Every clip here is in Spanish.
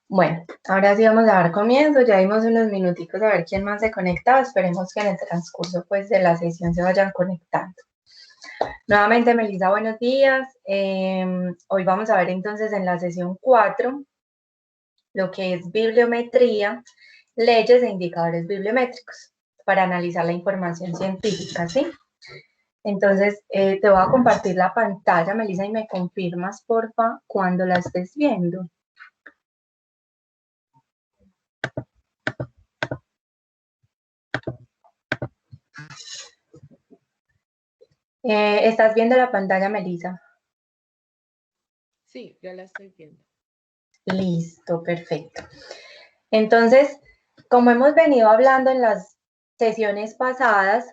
Bueno, ahora sí vamos a dar comienzo, ya dimos unos minuticos a ver quién más se conectaba, esperemos que en el transcurso pues de la sesión se vayan conectando. Nuevamente, Melissa, buenos días. Hoy vamos a ver entonces en la sesión 4 lo que es bibliometría, leyes e indicadores bibliométricos para analizar la información científica, ¿sí? Entonces, te voy a compartir la pantalla, Melissa, y me confirmas, porfa, cuando la estés viendo. ¿Estás viendo la pantalla, Melissa? Sí, ya la estoy viendo. Listo, perfecto. Entonces, como hemos venido hablando en las sesiones pasadas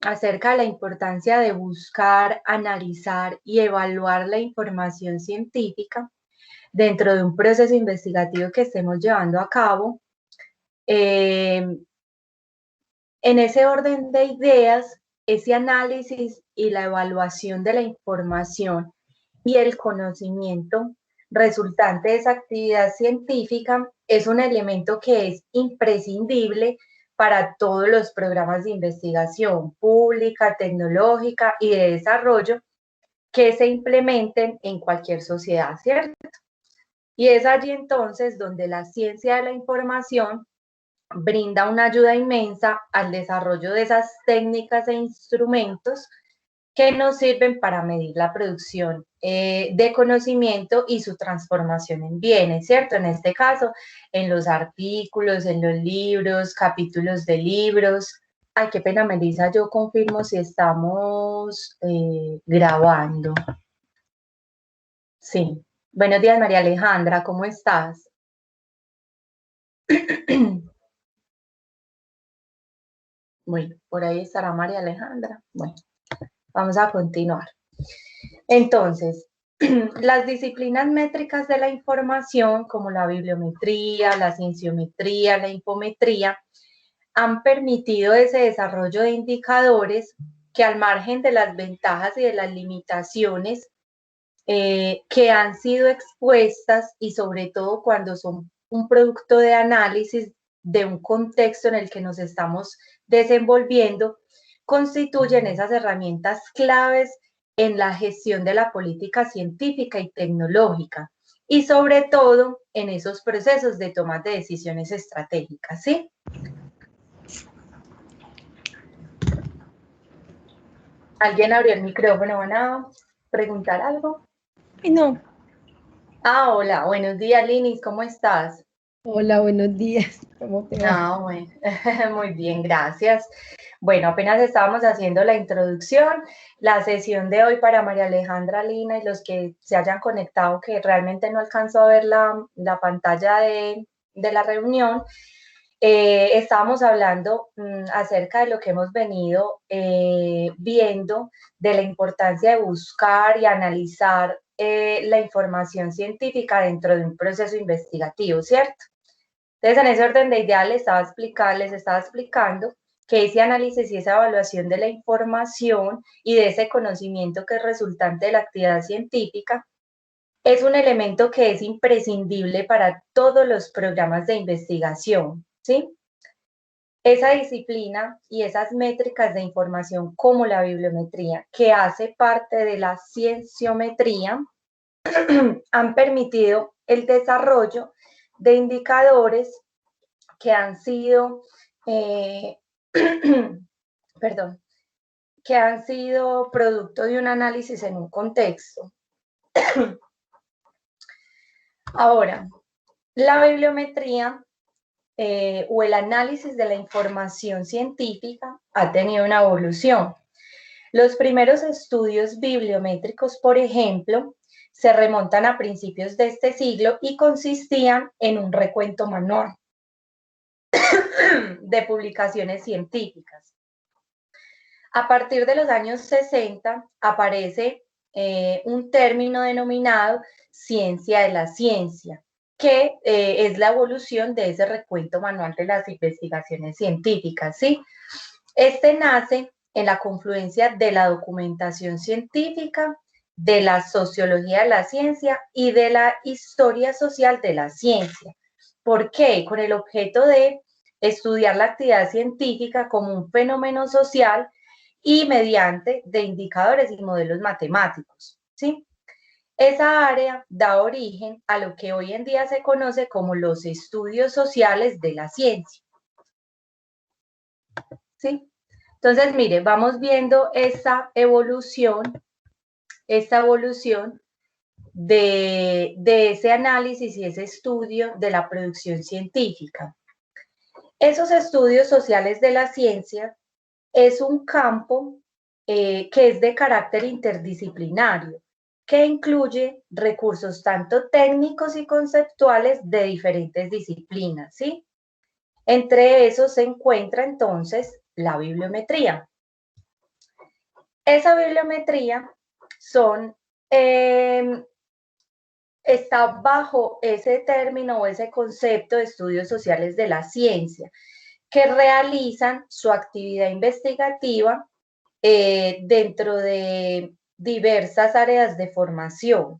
acerca de la importancia de buscar, analizar y evaluar la información científica dentro de un proceso investigativo que estemos llevando a cabo, en ese orden de ideas, ese análisis y la evaluación de la información y el conocimiento resultante de esa actividad científica es un elemento que es imprescindible para todos los programas de investigación pública, tecnológica y de desarrollo que se implementen en cualquier sociedad, ¿cierto? Y es allí entonces donde la ciencia de la información brinda una ayuda inmensa al desarrollo de esas técnicas e instrumentos que nos sirven para medir la producción de conocimiento y su transformación en bienes, ¿cierto? En este caso, en los artículos, en los libros, capítulos de libros. Ay, qué pena, Melissa, yo confirmo si estamos grabando. Sí. Buenos días, María Alejandra, ¿cómo estás? Bueno, por ahí estará María Alejandra. Bueno, vamos a continuar. Entonces, las disciplinas métricas de la información, como la bibliometría, la cienciometría, la infometría, han permitido ese desarrollo de indicadores que al margen de las ventajas y de las limitaciones que han sido expuestas y sobre todo cuando son un producto de análisis de un contexto en el que nos estamos desenvolviendo, constituyen esas herramientas claves en la gestión de la política científica y tecnológica y sobre todo en esos procesos de toma de decisiones estratégicas, ¿sí? ¿Alguien abrió el micrófono? ¿Van a preguntar algo? No. Ah, hola, buenos días, Linis, ¿cómo estás? Hola, buenos días. ¿Cómo te va? Ah, bueno, muy bien, gracias. Bueno, apenas estábamos haciendo la introducción, la sesión de hoy para María Alejandra, Lina y los que se hayan conectado, que realmente no alcanzó a ver la pantalla de la reunión, estábamos hablando acerca de lo que hemos venido viendo, de la importancia de buscar y analizar la información científica dentro de un proceso investigativo, ¿cierto? Entonces, en ese orden de ideas les estaba explicando que ese análisis y esa evaluación de la información y de ese conocimiento que es resultante de la actividad científica es un elemento que es imprescindible para todos los programas de investigación, ¿sí? Esa disciplina y esas métricas de información como la bibliometría, que hace parte de la cienciometría, han permitido el desarrollo de indicadores que han sido, perdón, que han sido producto de un análisis en un contexto. Ahora, la bibliometría o el análisis de la información científica ha tenido una evolución. Los primeros estudios bibliométricos, por ejemplo, se remontan a principios de este siglo y consistían en un recuento manual de publicaciones científicas. A partir de los años 60 aparece un término denominado ciencia de la ciencia, que es la evolución de ese recuento manual de las investigaciones científicas, ¿sí? Este nace en la confluencia de la documentación científica de la sociología de la ciencia y de la historia social de la ciencia. ¿Por qué? Con el objeto de estudiar la actividad científica como un fenómeno social y mediante de indicadores y modelos matemáticos, ¿sí? Esa área da origen a lo que hoy en día se conoce como los estudios sociales de la ciencia, ¿sí? Entonces, mire, vamos viendo esta evolución de ese análisis y ese estudio de la producción científica. Esos estudios sociales de la ciencia es un campo que es de carácter interdisciplinario, que incluye recursos tanto técnicos y conceptuales de diferentes disciplinas, ¿sí? Entre esos se encuentra entonces la bibliometría. Esa bibliometría está bajo ese término o ese concepto de estudios sociales de la ciencia, que realizan su actividad investigativa dentro de diversas áreas de formación.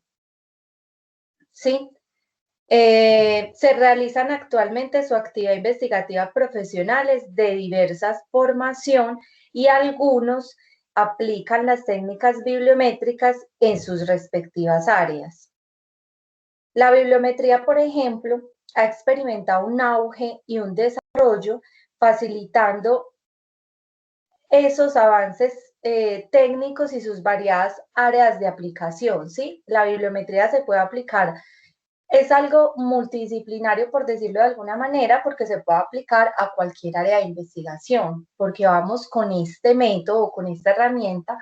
¿Sí? Se realizan actualmente su actividad investigativa profesionales de diversas formación y algunos aplican las técnicas bibliométricas en sus respectivas áreas. La bibliometría, por ejemplo, ha experimentado un auge y un desarrollo facilitando esos avances técnicos y sus variadas áreas de aplicación, ¿sí? La bibliometría se puede aplicar, es algo multidisciplinario, por decirlo de alguna manera, porque se puede aplicar a cualquier área de investigación, porque vamos con este método, con esta herramienta,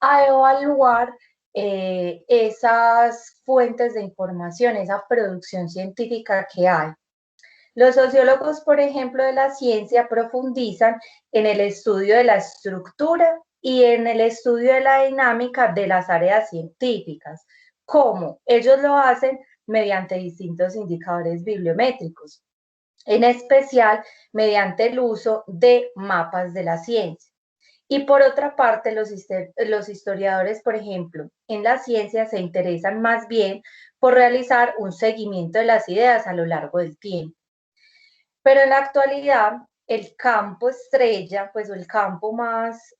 a evaluar esas fuentes de información, esa producción científica que hay. Los sociólogos, por ejemplo, de la ciencia profundizan en el estudio de la estructura y en el estudio de la dinámica de las áreas científicas. ¿Cómo? Ellos lo hacen mediante distintos indicadores bibliométricos, en especial mediante el uso de mapas de la ciencia. Y por otra parte, los historiadores, por ejemplo, en la ciencia se interesan más bien por realizar un seguimiento de las ideas a lo largo del tiempo. Pero en la actualidad, el campo estrella, pues el campo más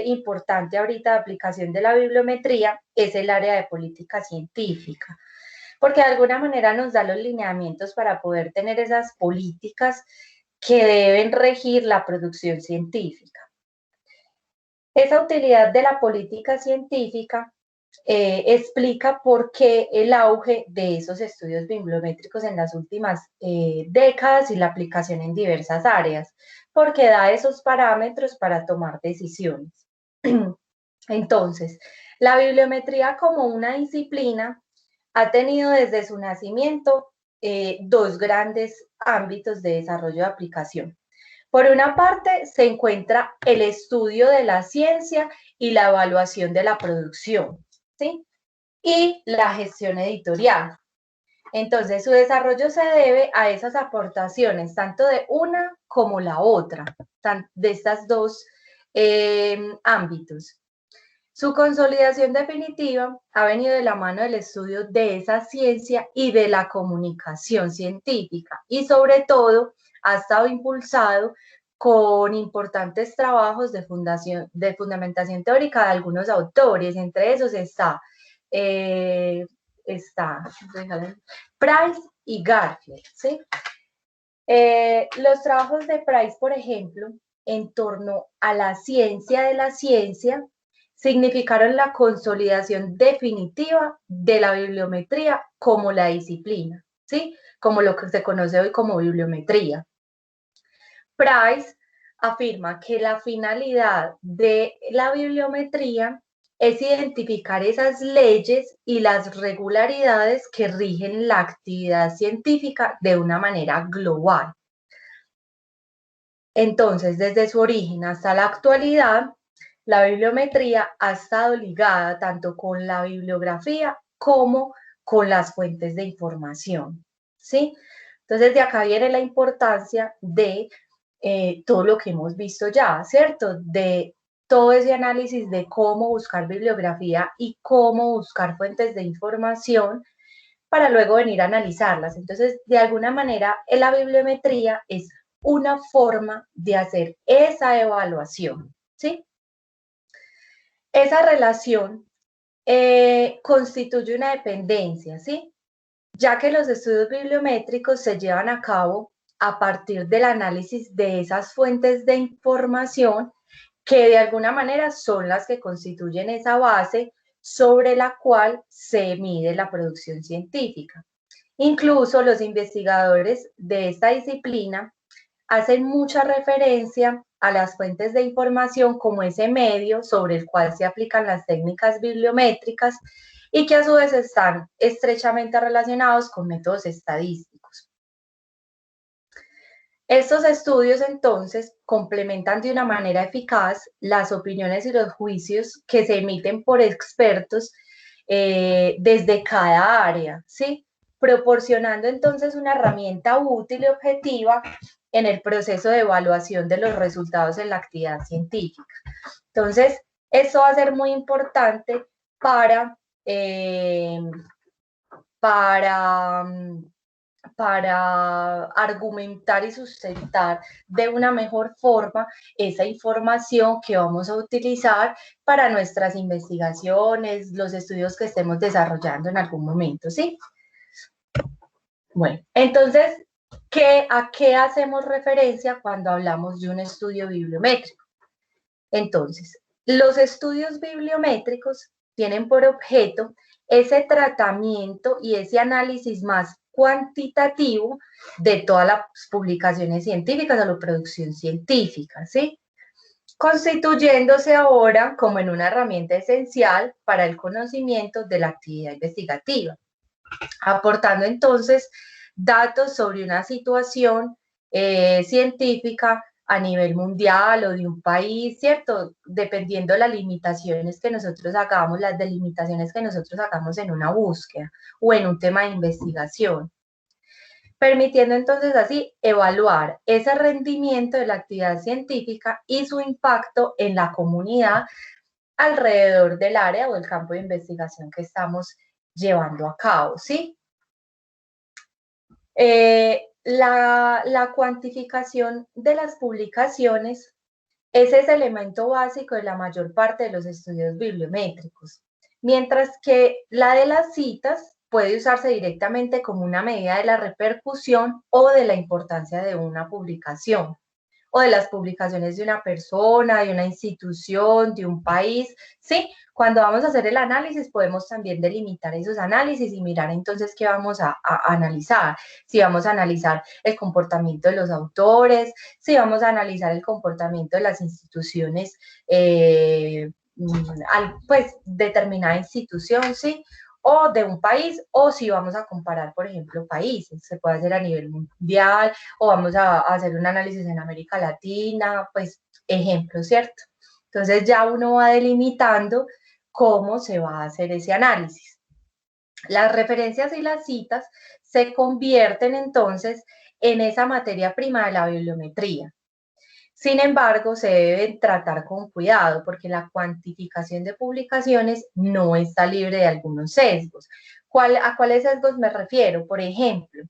importante ahorita de aplicación de la bibliometría es el área de política científica, porque de alguna manera nos da los lineamientos para poder tener esas políticas que deben regir la producción científica. Esa utilidad de la política científica explica por qué el auge de esos estudios bibliométricos en las últimas décadas y la aplicación en diversas áreas, porque da esos parámetros para tomar decisiones. Entonces, la bibliometría como una disciplina ha tenido desde su nacimiento dos grandes ámbitos de desarrollo de aplicación. Por una parte, se encuentra el estudio de la ciencia y la evaluación de la producción, ¿sí? Y la gestión editorial. Entonces, su desarrollo se debe a esas aportaciones, tanto de una como la otra, de estas dos ámbitos. Su consolidación definitiva ha venido de la mano del estudio de esa ciencia y de la comunicación científica, y sobre todo ha estado impulsado con importantes trabajos de fundamentación teórica de algunos autores. Entre esos está Price y Garfield, ¿sí? Los trabajos de Price, por ejemplo, en torno a la ciencia de la ciencia, significaron la consolidación definitiva de la bibliometría como la disciplina, ¿sí? Como lo que se conoce hoy como bibliometría. Price afirma que la finalidad de la bibliometría es identificar esas leyes y las regularidades que rigen la actividad científica de una manera global. Entonces, desde su origen hasta la actualidad, la bibliometría ha estado ligada tanto con la bibliografía como con las fuentes de información, ¿sí? Entonces, de acá viene la importancia de todo lo que hemos visto ya, ¿cierto? De todo ese análisis de cómo buscar bibliografía y cómo buscar fuentes de información para luego venir a analizarlas. Entonces, de alguna manera, la bibliometría es una forma de hacer esa evaluación, ¿sí? Esa relación constituye una dependencia, ¿sí? Ya que los estudios bibliométricos se llevan a cabo a partir del análisis de esas fuentes de información que de alguna manera son las que constituyen esa base sobre la cual se mide la producción científica. Incluso los investigadores de esta disciplina hacen mucha referencia a las fuentes de información como ese medio sobre el cual se aplican las técnicas bibliométricas y que a su vez están estrechamente relacionados con métodos estadísticos. Estos estudios entonces complementan de una manera eficaz las opiniones y los juicios que se emiten por expertos desde cada área, ¿sí? Proporcionando entonces una herramienta útil y objetiva en el proceso de evaluación de los resultados en la actividad científica. Entonces, eso va a ser muy importante para, eh, para, para argumentar y sustentar de una mejor forma esa información que vamos a utilizar para nuestras investigaciones, los estudios que estemos desarrollando en algún momento, ¿sí? Bueno, entonces, ¿a qué hacemos referencia cuando hablamos de un estudio bibliométrico? Entonces, los estudios bibliométricos tienen por objeto ese tratamiento y ese análisis más cuantitativo de todas las publicaciones científicas o la producción científica, ¿sí? Constituyéndose ahora como en una herramienta esencial para el conocimiento de la actividad investigativa, aportando entonces datos sobre una situación científica a nivel mundial o de un país, ¿cierto? Dependiendo de las limitaciones que nosotros hagamos, las delimitaciones que nosotros hagamos en una búsqueda o en un tema de investigación, permitiendo entonces así evaluar ese rendimiento de la actividad científica y su impacto en la comunidad alrededor del área o del campo de investigación que estamos llevando a cabo, ¿sí? La cuantificación de las publicaciones es ese elemento básico de la mayor parte de los estudios bibliométricos, mientras que la de las citas puede usarse directamente como una medida de la repercusión o de la importancia de una publicación o de las publicaciones de una persona, de una institución, de un país, ¿sí? Cuando vamos a hacer el análisis podemos también delimitar esos análisis y mirar entonces qué vamos a analizar. Si vamos a analizar el comportamiento de los autores, si vamos a analizar el comportamiento de las instituciones, pues determinada institución, ¿sí? O de un país, o si vamos a comparar, por ejemplo, países, se puede hacer a nivel mundial, o vamos a hacer un análisis en América Latina, pues ejemplo, ¿cierto? Entonces ya uno va delimitando cómo se va a hacer ese análisis. Las referencias y las citas se convierten entonces en esa materia prima de la bibliometría. Sin embargo, se deben tratar con cuidado porque la cuantificación de publicaciones no está libre de algunos sesgos. ¿A cuáles sesgos me refiero? Por ejemplo,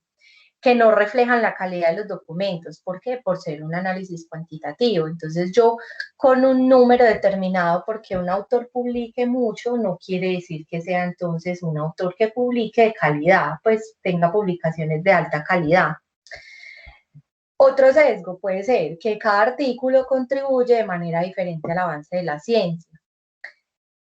que no reflejan la calidad de los documentos. ¿Por qué? Por ser un análisis cuantitativo. Entonces yo con un número determinado, porque un autor publique mucho, no quiere decir que sea entonces un autor que publique de calidad, pues tenga publicaciones de alta calidad. Otro sesgo puede ser que cada artículo contribuye de manera diferente al avance de la ciencia,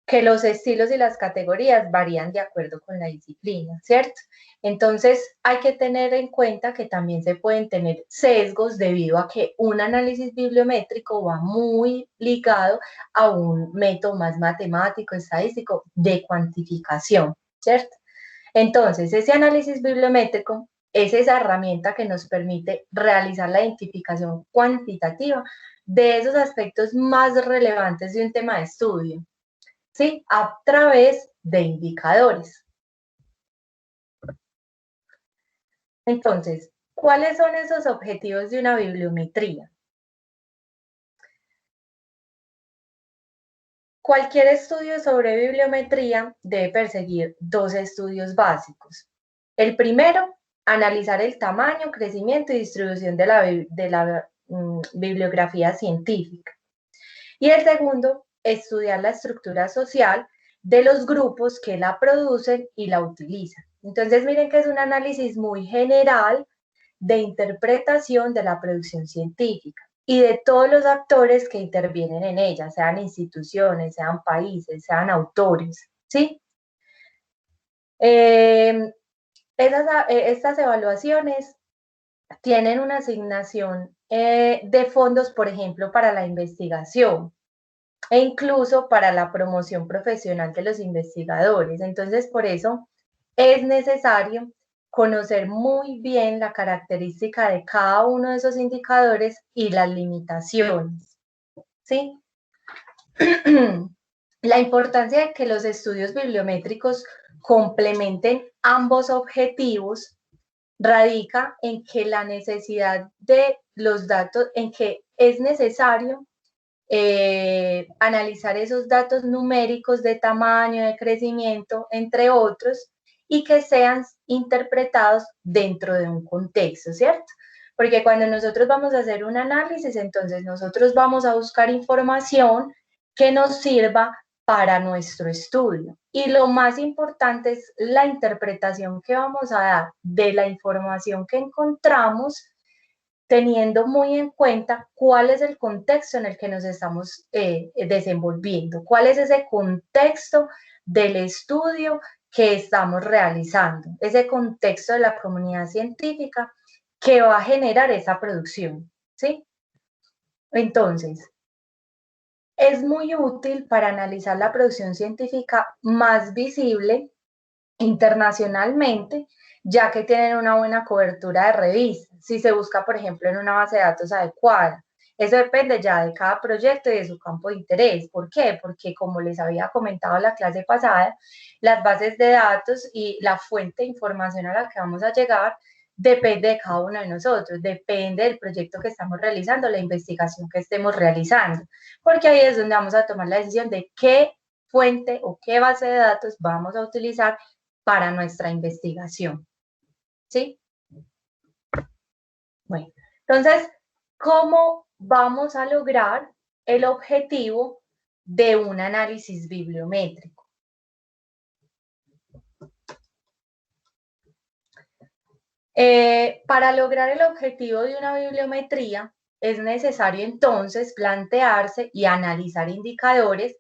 que los estilos y las categorías varían de acuerdo con la disciplina, ¿cierto? Entonces hay que tener en cuenta que también se pueden tener sesgos debido a que un análisis bibliométrico va muy ligado a un método más matemático, estadístico de cuantificación, ¿cierto? Entonces, ese análisis bibliométrico es esa herramienta que nos permite realizar la identificación cuantitativa de esos aspectos más relevantes de un tema de estudio, ¿sí? A través de indicadores. Entonces, ¿cuáles son esos objetivos de una bibliometría? Cualquier estudio sobre bibliometría debe perseguir dos estudios básicos. El primero, analizar el tamaño, crecimiento y distribución de la bibliografía científica. Y el segundo, estudiar la estructura social de los grupos que la producen y la utilizan. Entonces, miren que es un análisis muy general de interpretación de la producción científica y de todos los actores que intervienen en ella, sean instituciones, sean países, sean autores, ¿sí? Estas evaluaciones tienen una asignación de fondos, por ejemplo, para la investigación e incluso para la promoción profesional de los investigadores. Entonces, por eso es necesario conocer muy bien la característica de cada uno de esos indicadores y las limitaciones, ¿sí? La importancia de que los estudios bibliométricos complementen ambos objetivos radica en que la necesidad de los datos, en que es necesario analizar esos datos numéricos de tamaño, de crecimiento, entre otros, y que sean interpretados dentro de un contexto, ¿cierto? Porque cuando nosotros vamos a hacer un análisis, entonces nosotros vamos a buscar información que nos sirva para nuestro estudio. Y lo más importante es la interpretación que vamos a dar de la información que encontramos, teniendo muy en cuenta cuál es el contexto en el que nos estamos desenvolviendo, cuál es ese contexto del estudio que estamos realizando, ese contexto de la comunidad científica que va a generar esa producción, ¿sí? Entonces, es muy útil para analizar la producción científica más visible internacionalmente, ya que tienen una buena cobertura de revistas, si se busca, por ejemplo, en una base de datos adecuada. Eso depende ya de cada proyecto y de su campo de interés. ¿Por qué? Porque como les había comentado en la clase pasada, las bases de datos y la fuente de información a la que vamos a llegar depende de cada uno de nosotros, depende del proyecto que estamos realizando, la investigación que estemos realizando, porque ahí es donde vamos a tomar la decisión de qué fuente o qué base de datos vamos a utilizar para nuestra investigación, ¿sí? Bueno, entonces, ¿cómo vamos a lograr el objetivo de un análisis bibliométrico? Para lograr el objetivo de una bibliometría, es necesario entonces plantearse y analizar indicadores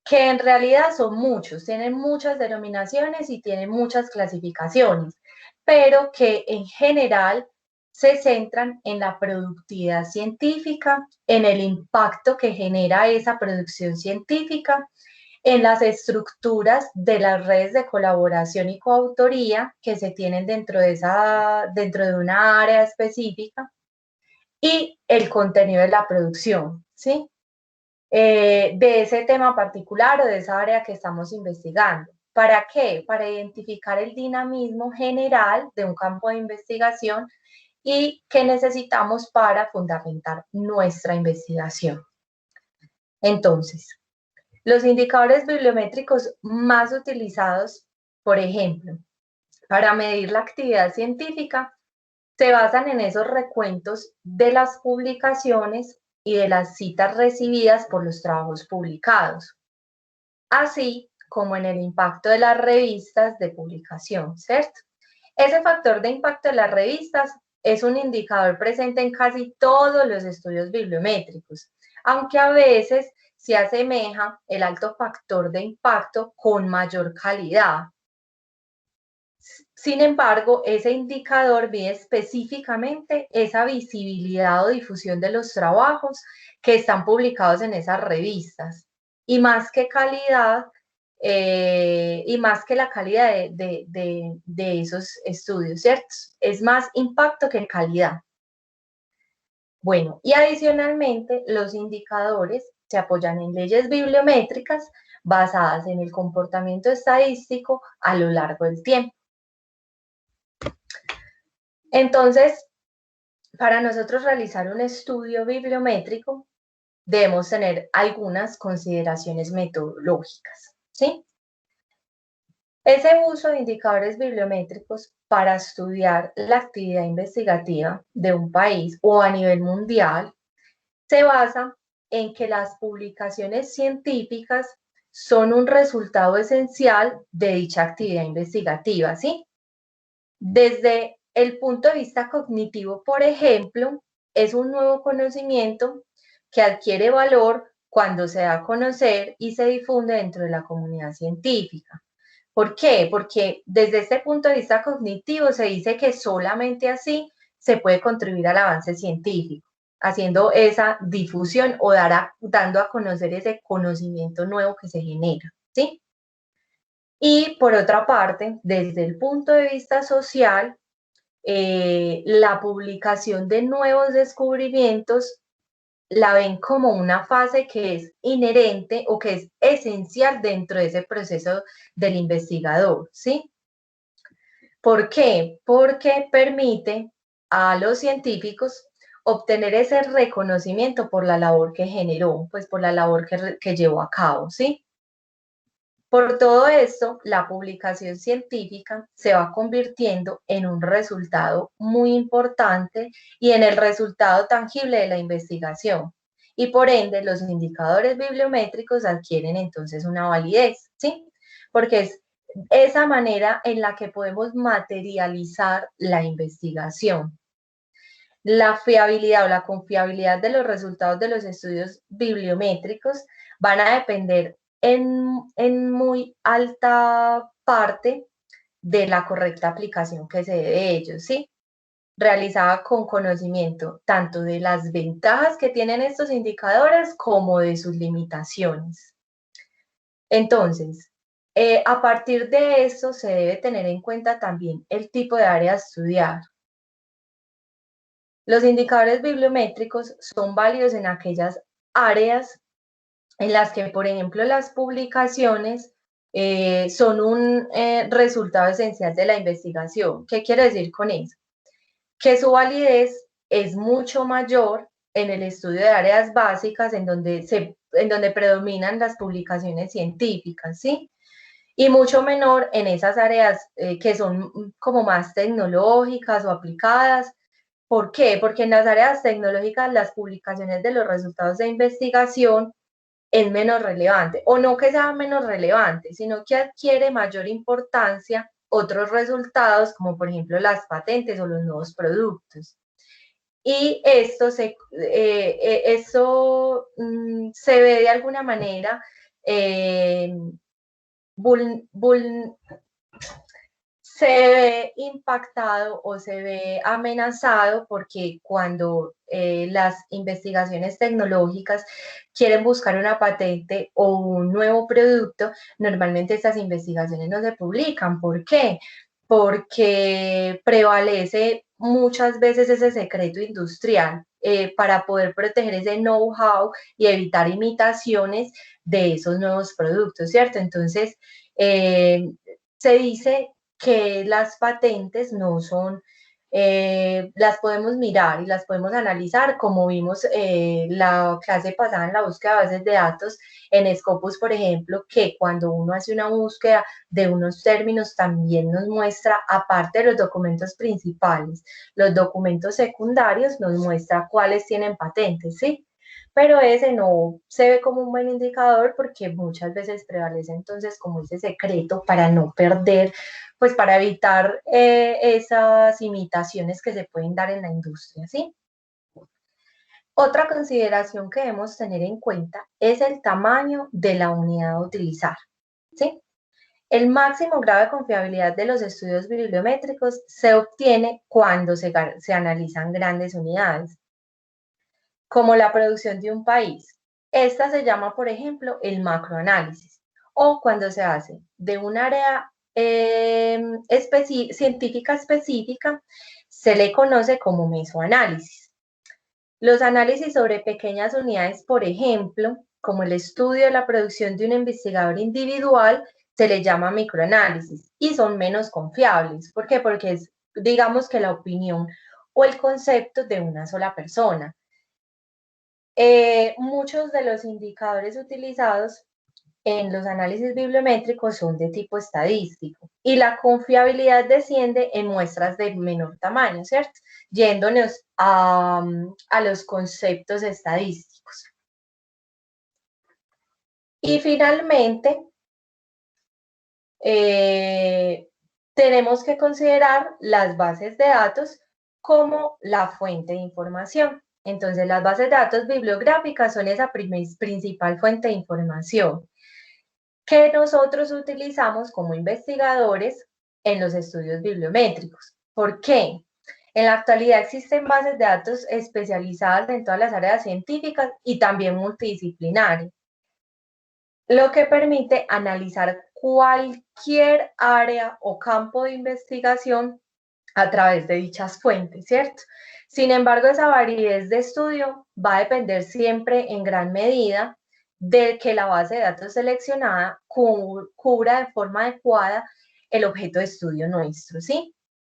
que en realidad son muchos, tienen muchas denominaciones y tienen muchas clasificaciones, pero que en general se centran en la productividad científica, en el impacto que genera esa producción científica, en las estructuras de las redes de colaboración y coautoría que se tienen dentro de una área específica y el contenido de la producción, ¿sí? De ese tema particular o de esa área que estamos investigando. ¿Para qué? Para identificar el dinamismo general de un campo de investigación y qué necesitamos para fundamentar nuestra investigación. Entonces, los indicadores bibliométricos más utilizados, por ejemplo, para medir la actividad científica, se basan en esos recuentos de las publicaciones y de las citas recibidas por los trabajos publicados, así como en el impacto de las revistas de publicación, ¿cierto? Ese factor de impacto de las revistas es un indicador presente en casi todos los estudios bibliométricos, aunque a veces se asemeja el alto factor de impacto con mayor calidad. Sin embargo, ese indicador mide específicamente esa visibilidad o difusión de los trabajos que están publicados en esas revistas. Y más que calidad, y más que la calidad de esos estudios, ¿cierto? Es más impacto que calidad. Bueno, y adicionalmente, los indicadores se apoyan en leyes bibliométricas basadas en el comportamiento estadístico a lo largo del tiempo. Entonces, para nosotros realizar un estudio bibliométrico, debemos tener algunas consideraciones metodológicas, ¿sí? Ese uso de indicadores bibliométricos para estudiar la actividad investigativa de un país o a nivel mundial se basa en que las publicaciones científicas son un resultado esencial de dicha actividad investigativa, ¿sí? Desde el punto de vista cognitivo, por ejemplo, es un nuevo conocimiento que adquiere valor cuando se da a conocer y se difunde dentro de la comunidad científica. ¿Por qué? Porque desde este punto de vista cognitivo se dice que solamente así se puede contribuir al avance científico, haciendo esa difusión o dando a conocer ese conocimiento nuevo que se genera, ¿sí? Y por otra parte, desde el punto de vista social, la publicación de nuevos descubrimientos la ven como una fase que es inherente o que es esencial dentro de ese proceso del investigador, ¿sí? ¿Por qué? Porque permite a los científicos obtener ese reconocimiento por la labor que generó, pues por la labor que llevó a cabo, ¿sí? Por todo esto, la publicación científica se va convirtiendo en un resultado muy importante y en el resultado tangible de la investigación. Y por ende, los indicadores bibliométricos adquieren entonces una validez, ¿sí? Porque es esa manera en la que podemos materializar la investigación. La fiabilidad o la confiabilidad de los resultados de los estudios bibliométricos van a depender en muy alta parte de la correcta aplicación que se dé de ellos, ¿sí? Realizada con conocimiento tanto de las ventajas que tienen estos indicadores como de sus limitaciones. Entonces, a partir de eso se debe tener en cuenta también el tipo de área a estudiar. Los indicadores bibliométricos son válidos en aquellas áreas en las que, por ejemplo, las publicaciones son un resultado esencial de la investigación. ¿Qué quiero decir con eso? Que su validez es mucho mayor en el estudio de áreas básicas en donde predominan las publicaciones científicas, ¿sí? Y mucho menor en esas áreas que son como más tecnológicas o aplicadas. ¿Por qué? Porque en las áreas tecnológicas las publicaciones de los resultados de investigación es menos relevante, o no que sea menos relevante, sino que adquiere mayor importancia otros resultados, como por ejemplo las patentes o los nuevos productos. Y se ve de alguna manera eh, vul, vul, se ve impactado o se ve amenazado porque cuando las investigaciones tecnológicas quieren buscar una patente o un nuevo producto, normalmente estas investigaciones no se publican. ¿Por qué? Porque prevalece muchas veces ese secreto industrial para poder proteger ese know-how y evitar imitaciones de esos nuevos productos, ¿cierto? Entonces, se dice que las patentes no son, las podemos mirar y las podemos analizar, como vimos la clase pasada en la búsqueda de bases de datos en Scopus, por ejemplo, que cuando uno hace una búsqueda de unos términos también nos muestra, aparte de los documentos principales, los documentos secundarios nos muestra cuáles tienen patentes, ¿sí? Pero ese no se ve como un buen indicador porque muchas veces prevalece entonces como ese secreto para no perder, pues para evitar esas imitaciones que se pueden dar en la industria, ¿sí? Otra consideración que debemos tener en cuenta es el tamaño de la unidad a utilizar, ¿sí? El máximo grado de confiabilidad de los estudios bibliométricos se obtiene cuando se analizan grandes unidades, como la producción de un país. Esta se llama, por ejemplo, el macroanálisis, o cuando se hace de un área científica específica, se le conoce como mesoanálisis. Los análisis sobre pequeñas unidades, por ejemplo, como el estudio de la producción de un investigador individual, se le llama microanálisis y son menos confiables. ¿Por qué? Porque es, digamos que la opinión o el concepto de una sola persona. Muchos de los indicadores utilizados en los análisis bibliométricos son de tipo estadístico y la confiabilidad desciende en muestras de menor tamaño, ¿cierto? Yéndonos a los conceptos estadísticos. Y finalmente, tenemos que considerar las bases de datos como la fuente de información. Entonces, las bases de datos bibliográficas son esa principal fuente de información que nosotros utilizamos como investigadores en los estudios bibliométricos. ¿Por qué? En la actualidad existen bases de datos especializadas en todas las áreas científicas y también multidisciplinarias, lo que permite analizar cualquier área o campo de investigación a través de dichas fuentes, ¿cierto? Sin embargo, esa validez de estudio va a depender siempre en gran medida de que la base de datos seleccionada cubra de forma adecuada el objeto de estudio nuestro, ¿sí?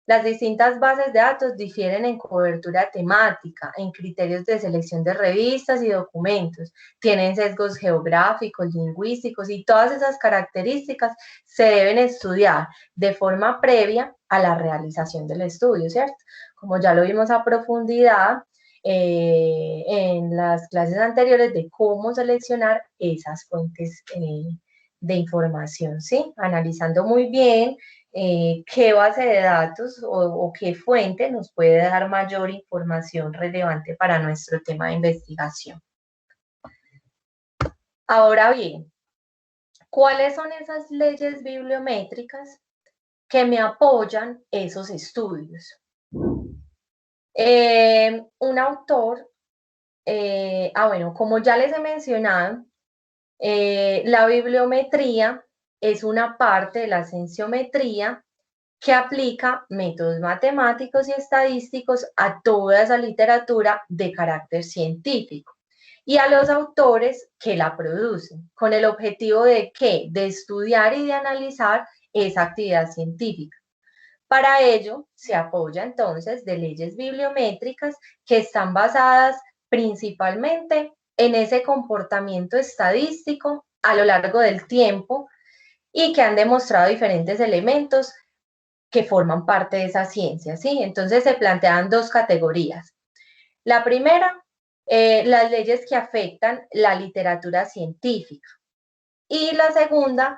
Las distintas bases de datos difieren en cobertura temática, en criterios de selección de revistas y documentos, tienen sesgos geográficos, lingüísticos y todas esas características se deben estudiar de forma previa a la realización del estudio, ¿cierto? Como ya lo vimos a profundidad en las clases anteriores de cómo seleccionar esas fuentes de información, ¿sí? Analizando muy bien qué base de datos o qué fuente nos puede dar mayor información relevante para nuestro tema de investigación. Ahora bien, ¿cuáles son esas leyes bibliométricas que me apoyan esos estudios? Un autor, bueno, como ya les he mencionado, la bibliometría es una parte de la cienciometría que aplica métodos matemáticos y estadísticos a toda esa literatura de carácter científico y a los autores que la producen, con el objetivo de ¿qué? De estudiar y de analizar esa actividad científica. Para ello, se apoya entonces de leyes bibliométricas que están basadas principalmente en ese comportamiento estadístico a lo largo del tiempo y que han demostrado diferentes elementos que forman parte de esa ciencia, ¿sí? Entonces se plantean dos categorías. La primera, las leyes que afectan la literatura científica y la segunda,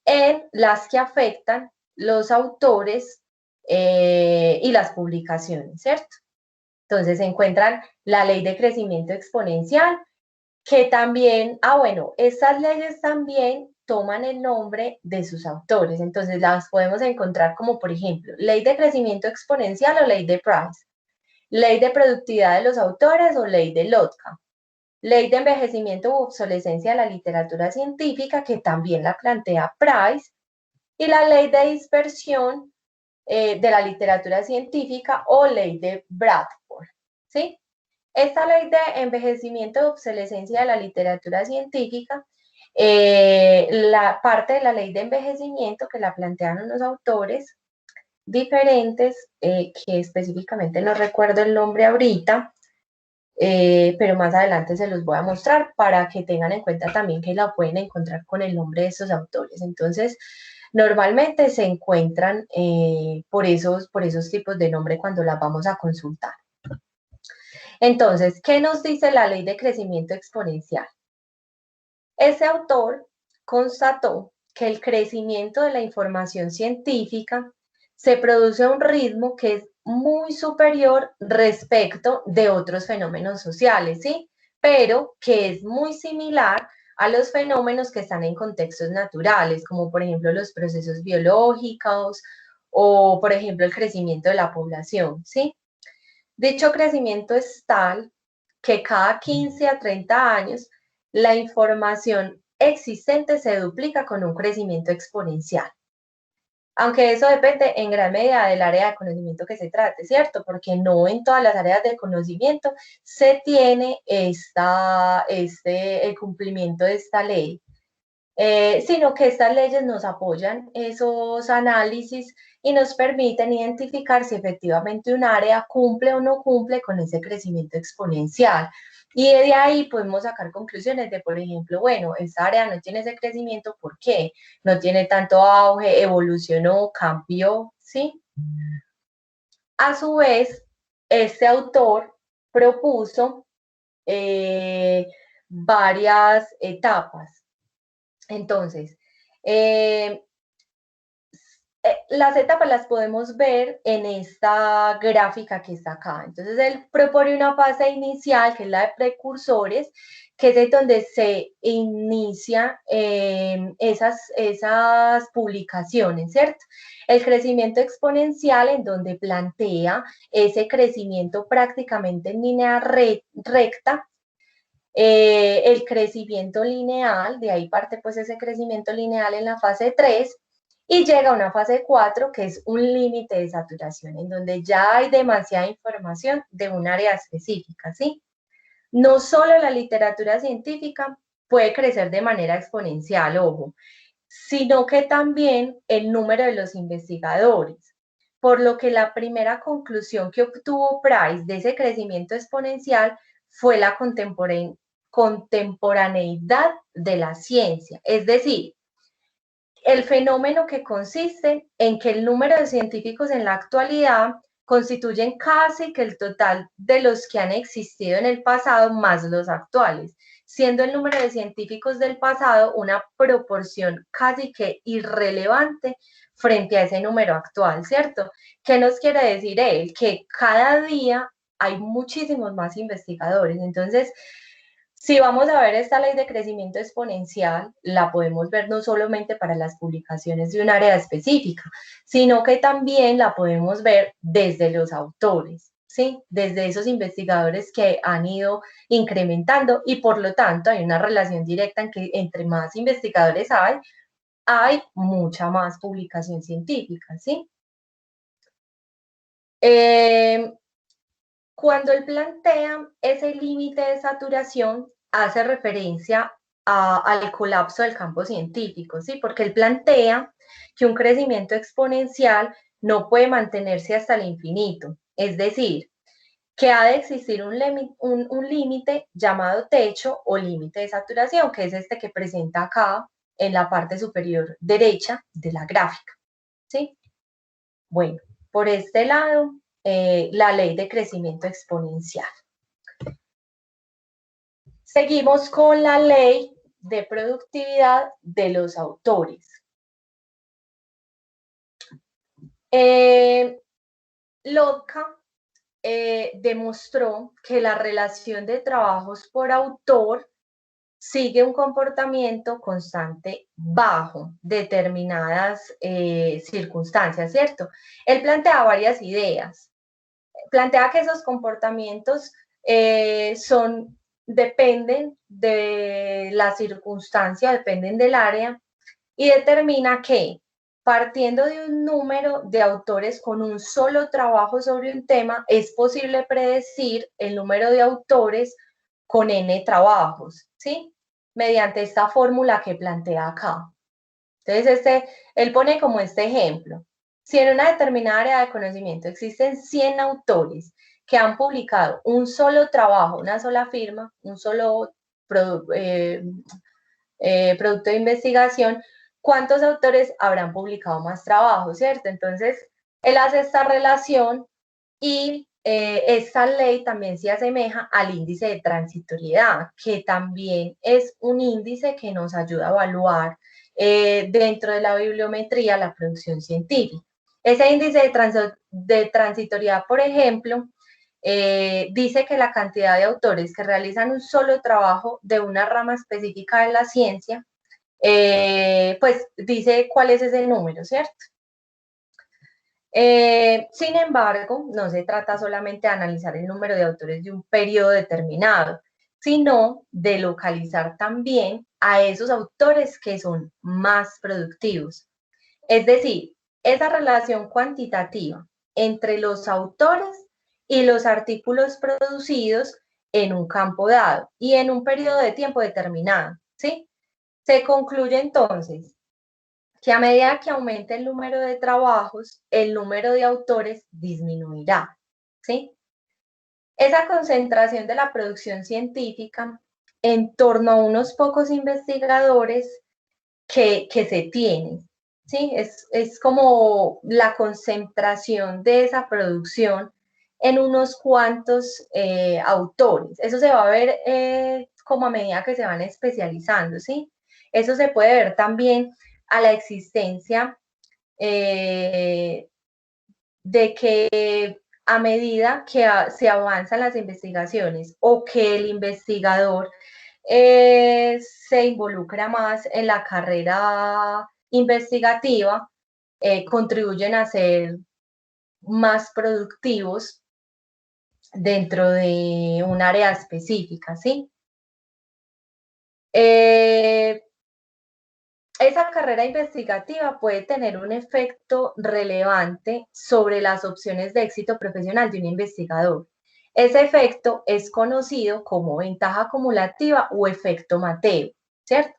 en las que afectan los autores y las publicaciones, ¿cierto? Entonces se encuentran la ley de crecimiento exponencial, que también, bueno, estas leyes también toman el nombre de sus autores, entonces las podemos encontrar como, por ejemplo, ley de crecimiento exponencial o ley de Price, ley de productividad de los autores o ley de Lotka, ley de envejecimiento u obsolescencia de la literatura científica, que también la plantea Price, y la ley de dispersión de la literatura científica o ley de Bradford, ¿sí? Esta ley de envejecimiento o obsolescencia de la literatura científica, la parte de la ley de envejecimiento que la plantearon los autores diferentes, que específicamente no recuerdo el nombre ahorita, pero más adelante se los voy a mostrar para que tengan en cuenta también que la pueden encontrar con el nombre de estos autores. Entonces, normalmente se encuentran por esos tipos de nombre cuando las vamos a consultar. Entonces, ¿qué nos dice la ley de crecimiento exponencial? Ese autor constató que el crecimiento de la información científica se produce a un ritmo que es muy superior respecto de otros fenómenos sociales, ¿sí? Pero que es muy similar a los fenómenos que están en contextos naturales, como por ejemplo los procesos biológicos o por ejemplo el crecimiento de la población, ¿sí? Dicho crecimiento es tal que cada 15 a 30 años la información existente se duplica con un crecimiento exponencial. Aunque eso depende en gran medida del área de conocimiento que se trate, ¿cierto? Porque no en todas las áreas de conocimiento se tiene el cumplimiento de esta ley. Sino que estas leyes nos apoyan esos análisis y nos permiten identificar si efectivamente un área cumple o no cumple con ese crecimiento exponencial. Y de ahí podemos sacar conclusiones de, por ejemplo, bueno, esta área no tiene ese crecimiento, ¿por qué? No tiene tanto auge, evolucionó, cambió, ¿sí? A su vez, este autor propuso varias etapas. Entonces, eh, las etapas las podemos ver en esta gráfica que está acá. Entonces, él propone una fase inicial, que es la de precursores, que es donde se inicia esas publicaciones, ¿cierto? El crecimiento exponencial, en donde plantea ese crecimiento prácticamente en línea recta, el crecimiento lineal, de ahí parte pues ese crecimiento lineal en la fase 3, y llega a una fase 4 que es un límite de saturación, en donde ya hay demasiada información de un área específica, ¿sí? No solo la literatura científica puede crecer de manera exponencial, ojo, sino que también el número de los investigadores. Por lo que la primera conclusión que obtuvo Price de ese crecimiento exponencial fue la contemporaneidad de la ciencia, es decir, el fenómeno que consiste en que el número de científicos en la actualidad constituyen casi que el total de los que han existido en el pasado más los actuales, siendo el número de científicos del pasado una proporción casi que irrelevante frente a ese número actual, ¿cierto? ¿Qué nos quiere decir él? Que cada día hay muchísimos más investigadores. Entonces, si vamos a ver esta ley de crecimiento exponencial, la podemos ver no solamente para las publicaciones de un área específica, sino que también la podemos ver desde los autores, ¿sí? Desde esos investigadores que han ido incrementando y por lo tanto hay una relación directa en que entre más investigadores hay mucha más publicación científica, ¿sí? Cuando él plantea ese límite de saturación, hace referencia al colapso del campo científico, ¿sí? Porque él plantea que un crecimiento exponencial no puede mantenerse hasta el infinito. Es decir, que ha de existir un límite llamado techo o límite de saturación, que es este que presenta acá en la parte superior derecha de la gráfica, ¿sí? Bueno, por este lado, la ley de crecimiento exponencial. Seguimos con la ley de productividad de los autores. Lotka demostró que la relación de trabajos por autor sigue un comportamiento constante bajo determinadas circunstancias, ¿cierto? Él plantea varias ideas. Plantea que esos comportamientos dependen de la circunstancia, dependen del área, y determina que partiendo de un número de autores con un solo trabajo sobre un tema, es posible predecir el número de autores con N trabajos, ¿sí? Mediante esta fórmula que plantea acá. Entonces, él pone como este ejemplo. Si en una determinada área de conocimiento existen 100 autores que han publicado un solo trabajo, una sola firma, un solo producto de investigación, ¿cuántos autores habrán publicado más trabajos, cierto? Entonces, él hace esta relación y esta ley también se asemeja al índice de transitoriedad, que también es un índice que nos ayuda a evaluar dentro de la bibliometría la producción científica. Ese índice de transitoriedad, por ejemplo, dice que la cantidad de autores que realizan un solo trabajo de una rama específica de la ciencia, pues dice cuál es ese número, ¿cierto? Sin embargo, no se trata solamente de analizar el número de autores de un periodo determinado, sino de localizar también a esos autores que son más productivos. Es decir, esa relación cuantitativa entre los autores y los artículos producidos en un campo dado y en un periodo de tiempo determinado, ¿sí? Se concluye entonces que a medida que aumente el número de trabajos, el número de autores disminuirá, ¿sí? Esa concentración de la producción científica en torno a unos pocos investigadores que se tienen, ¿sí? Es como la concentración de esa producción en unos cuantos autores. Eso se va a ver como a medida que se van especializando, ¿sí? Eso se puede ver también a la existencia de que a medida que se avanzan las investigaciones o que el investigador se involucra más en la carrera investigativa, contribuyen a ser más productivos dentro de un área específica, ¿sí? Esa carrera investigativa puede tener un efecto relevante sobre las opciones de éxito profesional de un investigador. Ese efecto es conocido como ventaja acumulativa o efecto Mateo, ¿cierto?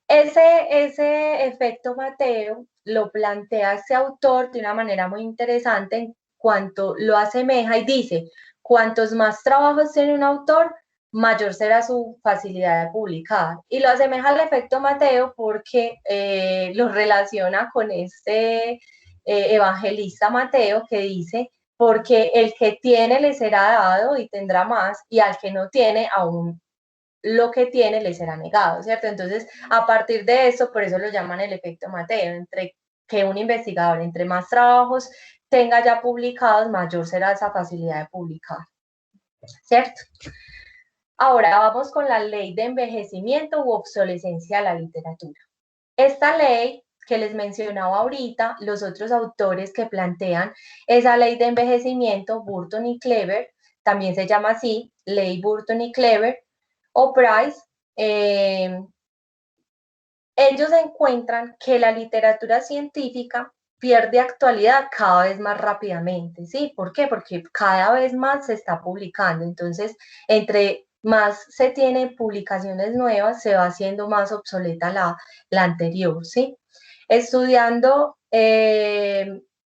Ese efecto Mateo lo plantea ese autor de una manera muy interesante en cuanto lo asemeja y dice, cuantos más trabajos tiene un autor, mayor será su facilidad de publicar. Y lo asemeja al efecto Mateo porque lo relaciona con este evangelista Mateo que dice, porque el que tiene le será dado y tendrá más, y al que no tiene aún lo que tiene le será negado, ¿cierto? Entonces, a partir de eso, por eso lo llaman el efecto Mateo, entre que un investigador, entre más trabajos tenga ya publicados, mayor será esa facilidad de publicar, ¿cierto? Ahora vamos con la ley de envejecimiento u obsolescencia de la literatura. Esta ley que les mencionaba ahorita, los otros autores que plantean esa ley de envejecimiento, Burton y Clever, también se llama así, ley Burton y Clever, o Price, ellos encuentran que la literatura científica pierde actualidad cada vez más rápidamente, ¿sí? ¿Por qué? Porque cada vez más se está publicando, entonces, entre más se tienen publicaciones nuevas, se va haciendo más obsoleta la anterior, ¿sí? Estudiando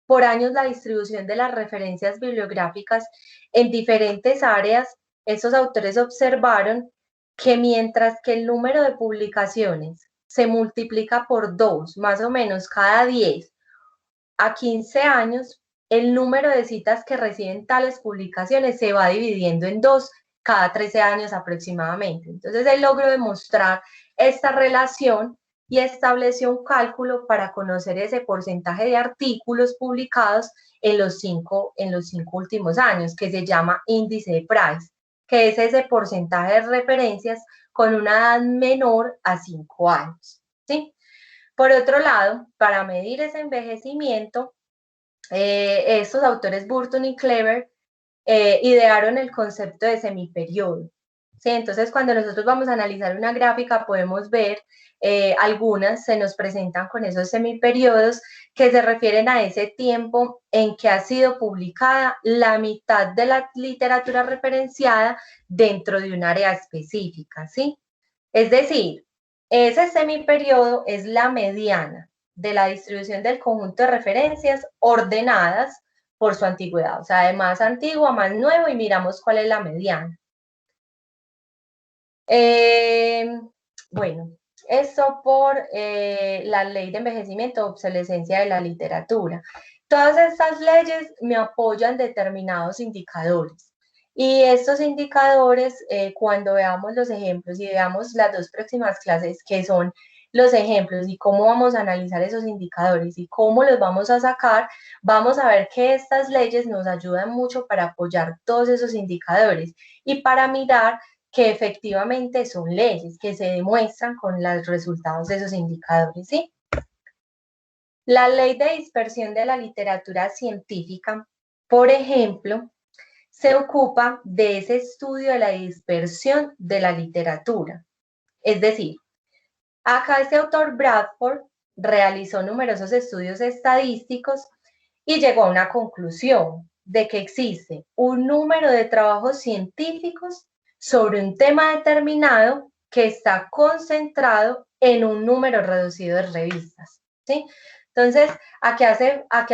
por años la distribución de las referencias bibliográficas en diferentes áreas, esos autores observaron que mientras que el número de publicaciones se multiplica por 2, más o menos cada 10 a 15 años, el número de citas que reciben tales publicaciones se va dividiendo en 2 cada 13 años aproximadamente. Entonces él logró demostrar esta relación y estableció un cálculo para conocer ese porcentaje de artículos publicados en los cinco últimos años, que se llama índice de Price, que es ese porcentaje de referencias con una edad menor a 5 años, ¿sí? Por otro lado, para medir ese envejecimiento, estos autores Burton y Clever idearon el concepto de semiperiodo. ¿Sí? Entonces, cuando nosotros vamos a analizar una gráfica, podemos ver algunas se nos presentan con esos semiperiodos que se refieren a ese tiempo en que ha sido publicada la mitad de la literatura referenciada dentro de un área específica, ¿sí? Es decir, ese semiperiodo es la mediana de la distribución del conjunto de referencias ordenadas por su antigüedad, o sea, de más antiguo a más nuevo, y miramos cuál es la mediana. Bueno, eso por la ley de envejecimiento o obsolescencia de la literatura. Todas estas leyes me apoyan determinados indicadores. Y estos indicadores, cuando veamos los ejemplos y veamos las dos próximas clases, que son los ejemplos y cómo vamos a analizar esos indicadores y cómo los vamos a sacar, vamos a ver que estas leyes nos ayudan mucho para apoyar todos esos indicadores y para mirar que efectivamente son leyes que se demuestran con los resultados de esos indicadores, ¿sí? La ley de dispersión de la literatura científica, por ejemplo, se ocupa de ese estudio de la dispersión de la literatura. Es decir, acá este autor Bradford realizó numerosos estudios estadísticos y llegó a una conclusión de que existe un número de trabajos científicos sobre un tema determinado que está concentrado en un número reducido de revistas, ¿sí? Entonces, ¿a qué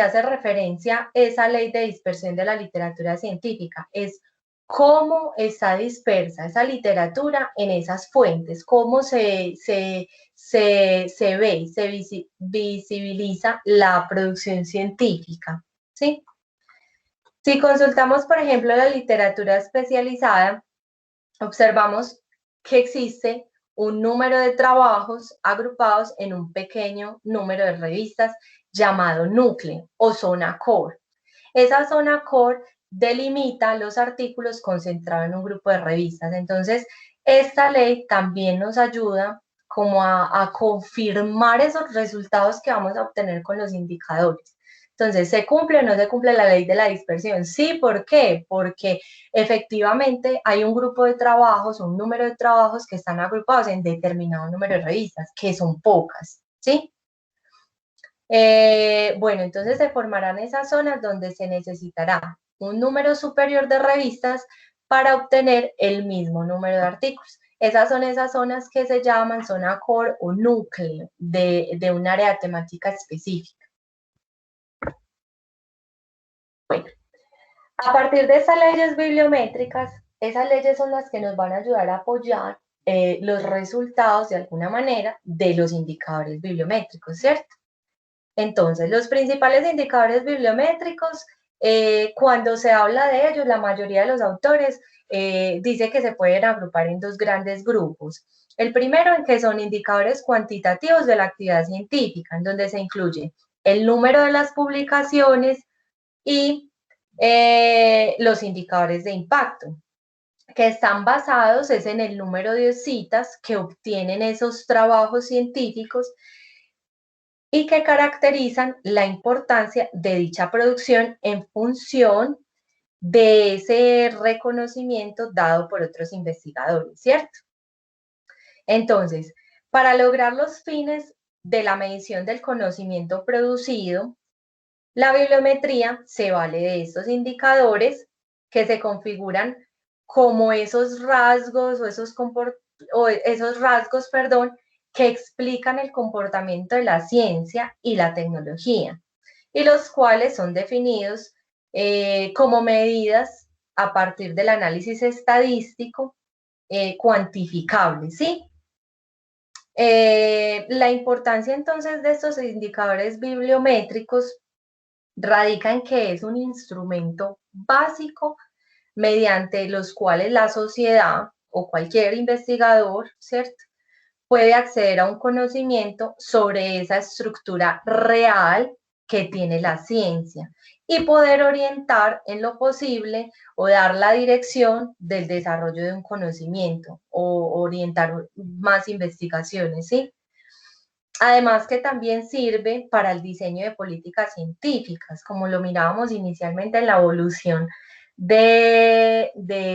hace referencia esa ley de dispersión de la literatura científica? Es cómo está dispersa esa literatura en esas fuentes, cómo se ve, se visibiliza la producción científica, ¿sí? Si consultamos, por ejemplo, la literatura especializada, observamos que existe un número de trabajos agrupados en un pequeño número de revistas llamado núcleo o zona core. Esa zona core delimita los artículos concentrados en un grupo de revistas. Entonces, esta ley también nos ayuda como a confirmar esos resultados que vamos a obtener con los indicadores. Entonces, ¿se cumple o no se cumple la ley de la dispersión? Sí, ¿por qué? Porque efectivamente hay un grupo de trabajos, un número de trabajos que están agrupados en determinado número de revistas, que son pocas, ¿sí? Bueno, entonces se formarán esas zonas donde se necesitará un número superior de revistas para obtener el mismo número de artículos. Esas son esas zonas que se llaman zona core o núcleo de un área temática específica. Bueno, a partir de esas leyes bibliométricas, esas leyes son las que nos van a ayudar a apoyar los resultados de alguna manera de los indicadores bibliométricos, ¿cierto? Entonces, los principales indicadores bibliométricos, cuando se habla de ellos, la mayoría de los autores dice que se pueden agrupar en dos grandes grupos. El primero, en que son indicadores cuantitativos de la actividad científica, en donde se incluye el número de las publicaciones y los indicadores de impacto, que están basados es en el número de citas que obtienen esos trabajos científicos y que caracterizan la importancia de dicha producción en función de ese reconocimiento dado por otros investigadores, ¿cierto? Entonces, para lograr los fines de la medición del conocimiento producido, la bibliometría se vale de estos indicadores que se configuran como esos rasgos esos rasgos, que explican el comportamiento de la ciencia y la tecnología, y los cuales son definidos como medidas a partir del análisis estadístico cuantificable, ¿sí? La importancia entonces de estos indicadores bibliométricos radica en que es un instrumento básico mediante los cuales la sociedad o cualquier investigador, ¿cierto?, puede acceder a un conocimiento sobre esa estructura real que tiene la ciencia y poder orientar en lo posible o dar la dirección del desarrollo de un conocimiento o orientar más investigaciones, ¿sí? Además que también sirve para el diseño de políticas científicas, como lo mirábamos inicialmente en la evolución de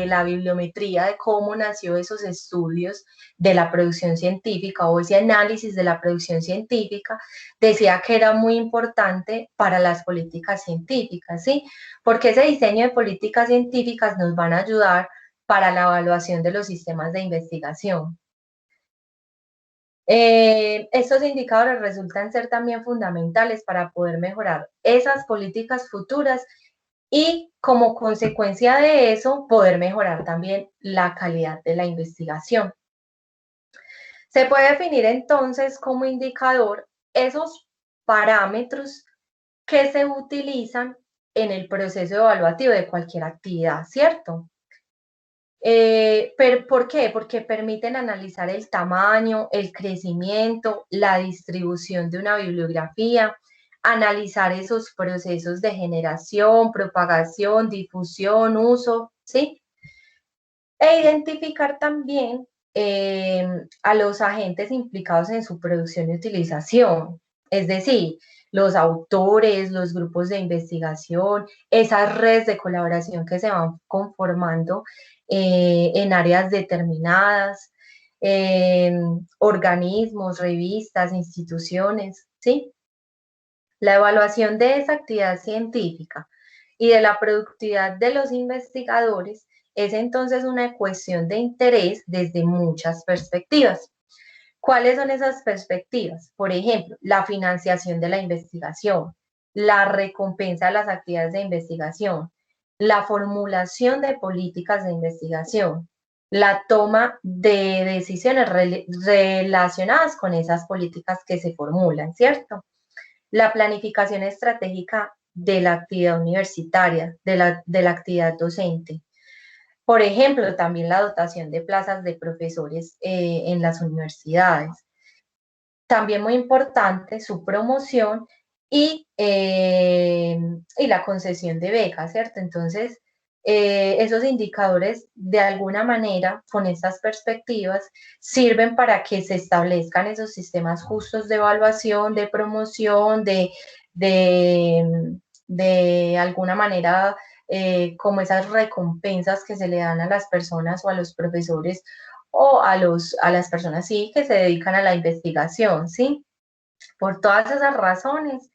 la bibliometría, de cómo nació esos estudios de la producción científica o ese análisis de la producción científica, decía que era muy importante para las políticas científicas, ¿sí? Porque ese diseño de políticas científicas nos van a ayudar para la evaluación de los sistemas de investigación. Estos indicadores resultan ser también fundamentales para poder mejorar esas políticas futuras y como consecuencia de eso poder mejorar también la calidad de la investigación. Se puede definir entonces como indicador esos parámetros que se utilizan en el proceso evaluativo de cualquier actividad, ¿cierto? ¿Por qué? Porque permiten analizar el tamaño, el crecimiento, la distribución de una bibliografía, analizar esos procesos de generación, propagación, difusión, uso, ¿sí? E identificar también a los agentes implicados en su producción y utilización, es decir, los autores, los grupos de investigación, esas redes de colaboración que se van conformando en áreas determinadas, organismos, revistas, instituciones, ¿sí? La evaluación de esa actividad científica y de la productividad de los investigadores es entonces una cuestión de interés desde muchas perspectivas. ¿Cuáles son esas perspectivas? Por ejemplo, la financiación de la investigación, la recompensa de las actividades de investigación, la formulación de políticas de investigación, la toma de decisiones relacionadas con esas políticas que se formulan, ¿cierto? La planificación estratégica de la actividad universitaria, de la actividad docente. Por ejemplo, también la dotación de plazas de profesores en las universidades. También muy importante su promoción y la concesión de becas, ¿cierto? Entonces, esos indicadores, de alguna manera, con estas perspectivas, sirven para que se establezcan esos sistemas justos de evaluación, de promoción, de alguna manera, como esas recompensas que se le dan a las personas o a los profesores o a las personas, sí, que se dedican a la investigación, ¿sí? Por todas esas razones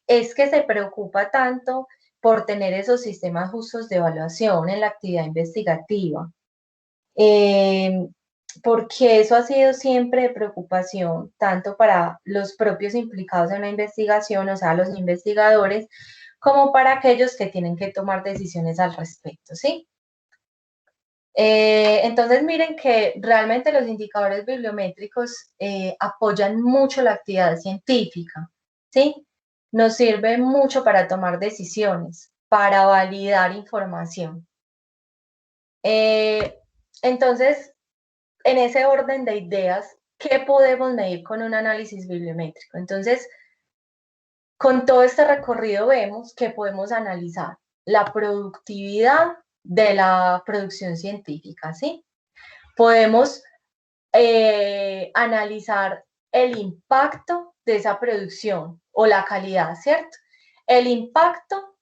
es que se preocupa tanto por tener esos sistemas justos de evaluación en la actividad investigativa, eh, porque eso ha sido siempre de preocupación, tanto para los propios implicados en la investigación, o sea, los investigadores, como para aquellos que tienen que tomar decisiones al respecto, ¿sí? Entonces, miren que realmente los indicadores bibliométricos apoyan mucho la actividad científica, ¿sí? Nos sirven mucho para tomar decisiones, para validar información. Entonces, en ese orden de ideas, ¿qué podemos medir con un análisis bibliométrico? Entonces, con todo este recorrido vemos que podemos analizar la productividad de la producción científica, ¿sí? Podemos analizar el impacto de esa producción o la calidad, ¿cierto? El impacto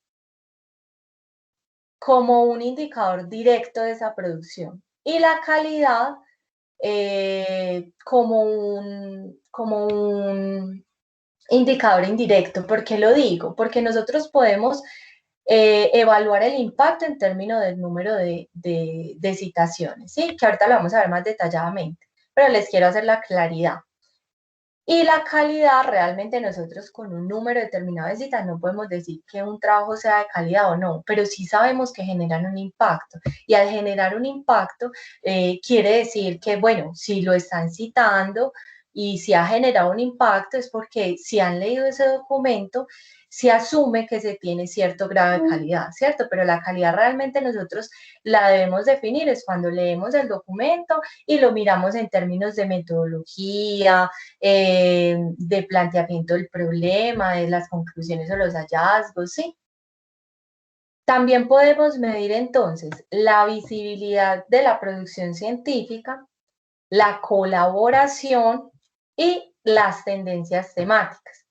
como un indicador directo de esa producción y la calidad como un indicador indirecto. ¿Por qué lo digo? Porque nosotros podemos evaluar el impacto en términos del número de citaciones, ¿sí? Que ahorita lo vamos a ver más detalladamente, pero les quiero hacer la claridad. Y la calidad, realmente nosotros con un número determinado de citas no podemos decir que un trabajo sea de calidad o no, pero sí sabemos que generan un impacto. Y al generar un impacto, quiere decir que, bueno, si lo están citando y si ha generado un impacto es porque si han leído ese documento, se asume que se tiene cierto grado de calidad, ¿cierto? Pero la calidad realmente nosotros la debemos definir es cuando leemos el documento y lo miramos en términos de metodología, de planteamiento del problema, de las conclusiones o los hallazgos, ¿sí? También podemos medir entonces la visibilidad de la producción científica, la colaboración y las tendencias temáticas.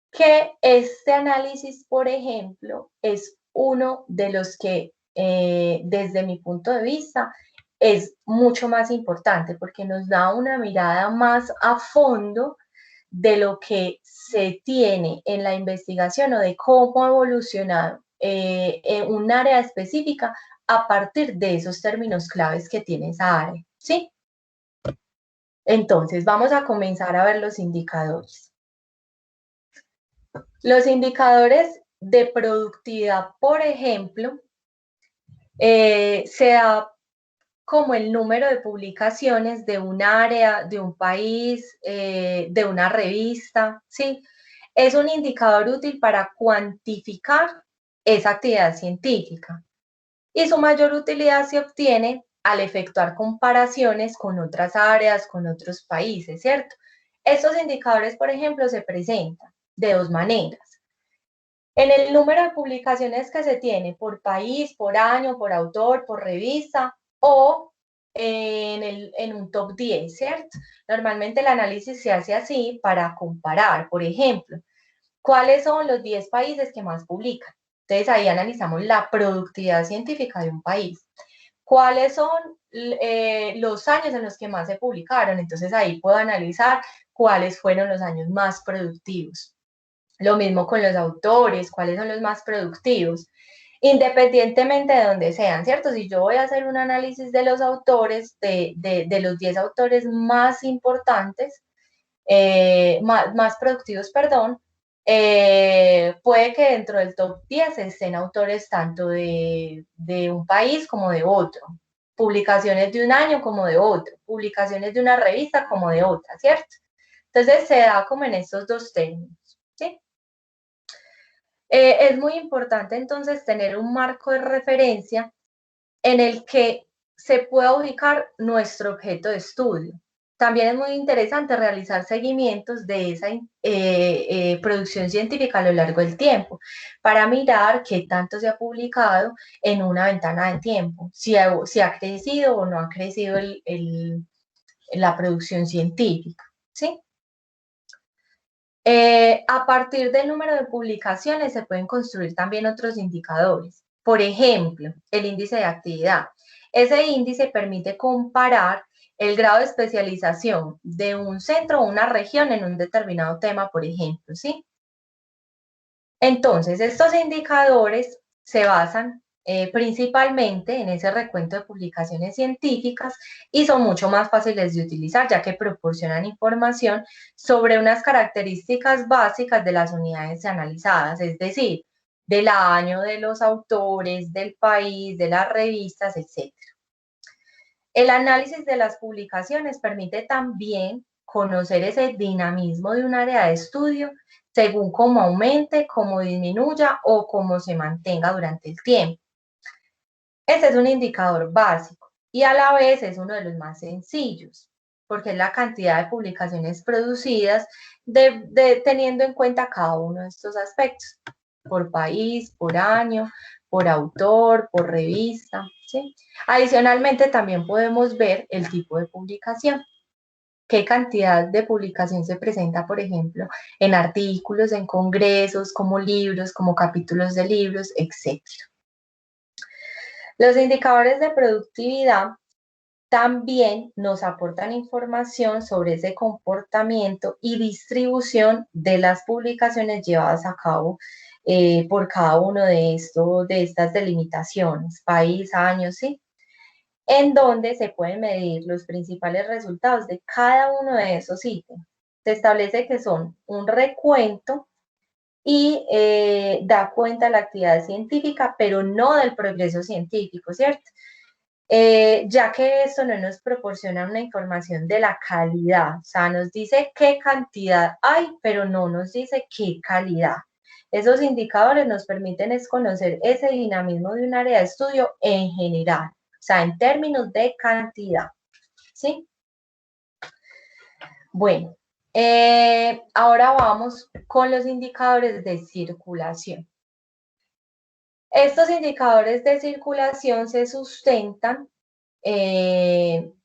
Que este análisis, por ejemplo, es uno de los que, desde mi punto de vista, es mucho más importante porque nos da una mirada más a fondo de lo que se tiene en la investigación o de cómo ha evolucionado en un área específica a partir de esos términos claves que tiene esa área, ¿sí? Entonces, vamos a comenzar a ver los indicadores. Los indicadores de productividad, por ejemplo, se da como el número de publicaciones de un área, de un país, de una revista, ¿sí? Es un indicador útil para cuantificar esa actividad científica y su mayor utilidad se obtiene al efectuar comparaciones con otras áreas, con otros países, ¿cierto? Estos indicadores, por ejemplo, se presentan de dos maneras. En el número de publicaciones que se tiene por país, por año, por autor, por revista o en un top 10, ¿cierto? Normalmente el análisis se hace así para comparar, por ejemplo, cuáles son los 10 países que más publican. Entonces ahí analizamos la productividad científica de un país. ¿Cuáles son los años en los que más se publicaron? Entonces ahí puedo analizar cuáles fueron los años más productivos. Lo mismo con los autores, cuáles son los más productivos, independientemente de donde sean, ¿cierto? Si yo voy a hacer un análisis de los autores, de los 10 autores más importantes, más productivos, perdón, puede que dentro del top 10 estén autores tanto de un país como de otro, publicaciones de un año como de otro, publicaciones de una revista como de otra, ¿cierto? Entonces se da como en estos dos términos, ¿sí? Es muy importante entonces tener un marco de referencia en el que se pueda ubicar nuestro objeto de estudio. También es muy interesante realizar seguimientos de esa producción científica a lo largo del tiempo para mirar qué tanto se ha publicado en una ventana de tiempo, si ha crecido o no ha crecido la producción científica, ¿sí? A partir del número de publicaciones se pueden construir también otros indicadores. Por ejemplo, el índice de actividad. Ese índice permite comparar el grado de especialización de un centro o una región en un determinado tema, por ejemplo, ¿sí? Entonces, estos indicadores se basan principalmente en ese recuento de publicaciones científicas y son mucho más fáciles de utilizar, ya que proporcionan información sobre unas características básicas de las unidades analizadas, es decir, del año, de los autores, del país, de las revistas, etc. El análisis de las publicaciones permite también conocer ese dinamismo de un área de estudio según cómo aumente, cómo disminuya o cómo se mantenga durante el tiempo. Este es un indicador básico y a la vez es uno de los más sencillos, porque es la cantidad de publicaciones producidas teniendo en cuenta cada uno de estos aspectos, por país, por año, por autor, por revista, ¿sí? Adicionalmente, también podemos ver el tipo de publicación. ¿Qué cantidad de publicación se presenta, por ejemplo, en artículos, en congresos, como libros, como capítulos de libros, etcétera? Los indicadores de productividad también nos aportan información sobre ese comportamiento y distribución de las publicaciones llevadas a cabo por cada uno de estas delimitaciones, país, año, ¿sí? En donde se pueden medir los principales resultados de cada uno de esos ítems. Se establece que son un recuento y da cuenta de la actividad científica, pero no del progreso científico, ¿cierto? Ya que esto no nos proporciona una información de la calidad, o sea, nos dice qué cantidad hay, pero no nos dice qué calidad. Esos indicadores nos permiten es conocer ese dinamismo de un área de estudio en general, o sea, en términos de cantidad, ¿sí? Bueno, ahora vamos con los indicadores de circulación. Estos indicadores de circulación se sustentan en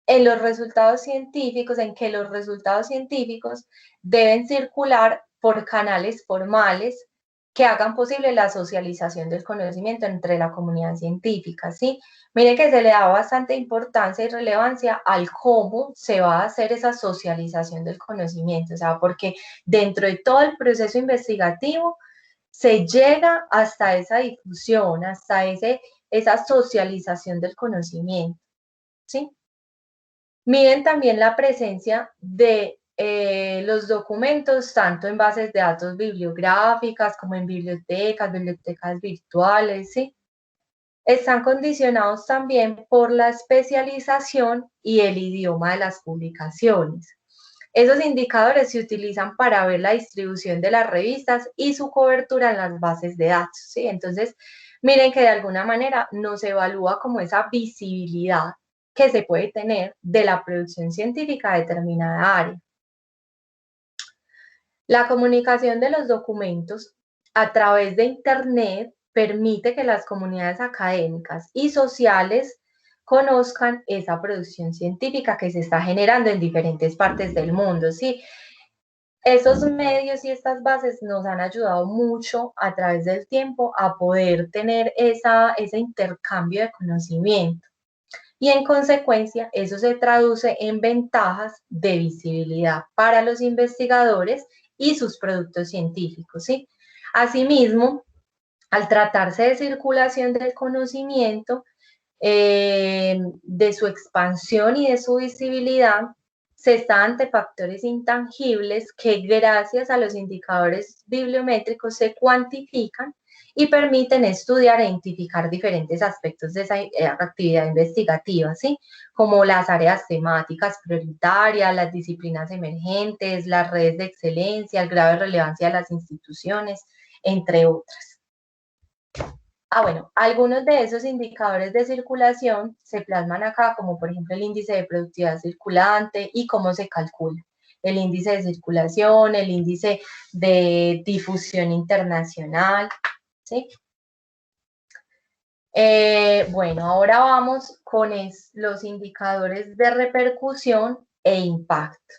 los resultados científicos, en que los resultados científicos deben circular por canales formales que hagan posible la socialización del conocimiento entre la comunidad científica, ¿sí? Mire que se le da bastante importancia y relevancia al cómo se va a hacer esa socialización del conocimiento, o sea, porque dentro de todo el proceso investigativo se llega hasta esa difusión, hasta esa socialización del conocimiento, ¿sí? Miden también la presencia de los documentos, tanto en bases de datos bibliográficas como en bibliotecas, bibliotecas virtuales, ¿sí? Están condicionados también por la especialización y el idioma de las publicaciones. Esos indicadores se utilizan para ver la distribución de las revistas y su cobertura en las bases de datos, ¿sí? Entonces, miren que de alguna manera nos evalúa como esa visibilidad que se puede tener de la producción científica de determinada área. La comunicación de los documentos a través de Internet permite que las comunidades académicas y sociales conozcan esa producción científica que se está generando en diferentes partes del mundo, ¿sí? Esos medios y estas bases nos han ayudado mucho a través del tiempo a poder tener ese intercambio de conocimiento. Y en consecuencia, eso se traduce en ventajas de visibilidad para los investigadores y sus productos científicos, ¿sí? Asimismo, al tratarse de circulación del conocimiento, de su expansión y de su visibilidad, se está ante factores intangibles que gracias a los indicadores bibliométricos se cuantifican y permiten estudiar e identificar diferentes aspectos de esa actividad investigativa, ¿sí? Como las áreas temáticas prioritarias, las disciplinas emergentes, las redes de excelencia, el grado de relevancia de las instituciones, entre otras. Bueno, algunos de esos indicadores de circulación se plasman acá, como por ejemplo el índice de productividad circulante y cómo se calcula. El índice de circulación, el índice de difusión internacional, ¿sí? Bueno, ahora vamos con los indicadores de repercusión e impacto.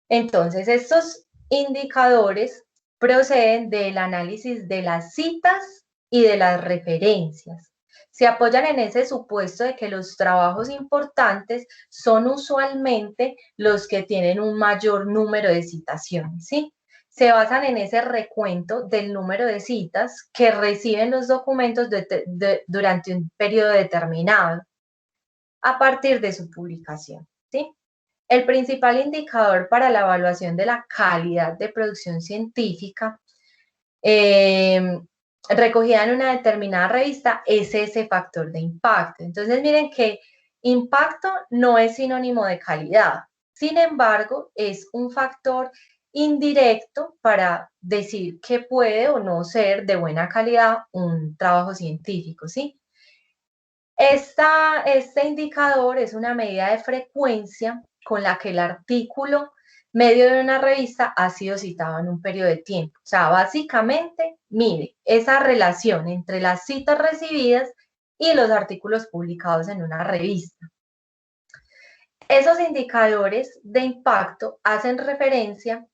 Entonces, estos indicadores proceden del análisis de las citas y de las referencias. Se apoyan en ese supuesto de que los trabajos importantes son usualmente los que tienen un mayor número de citaciones, ¿sí? Se basan en ese recuento del número de citas que reciben los documentos durante un periodo determinado a partir de su publicación, ¿sí? El principal indicador para la evaluación de la calidad de producción científica recogida en una determinada revista es ese factor de impacto. Entonces, miren que impacto no es sinónimo de calidad. Sin embargo, es un factor indirecto para decir que puede o no ser de buena calidad un trabajo científico, ¿sí? Este indicador es una medida de frecuencia con la que el artículo medio de una revista ha sido citado en un periodo de tiempo. O sea, básicamente mide esa relación entre las citas recibidas y los artículos publicados en una revista. Esos indicadores de impacto hacen referencia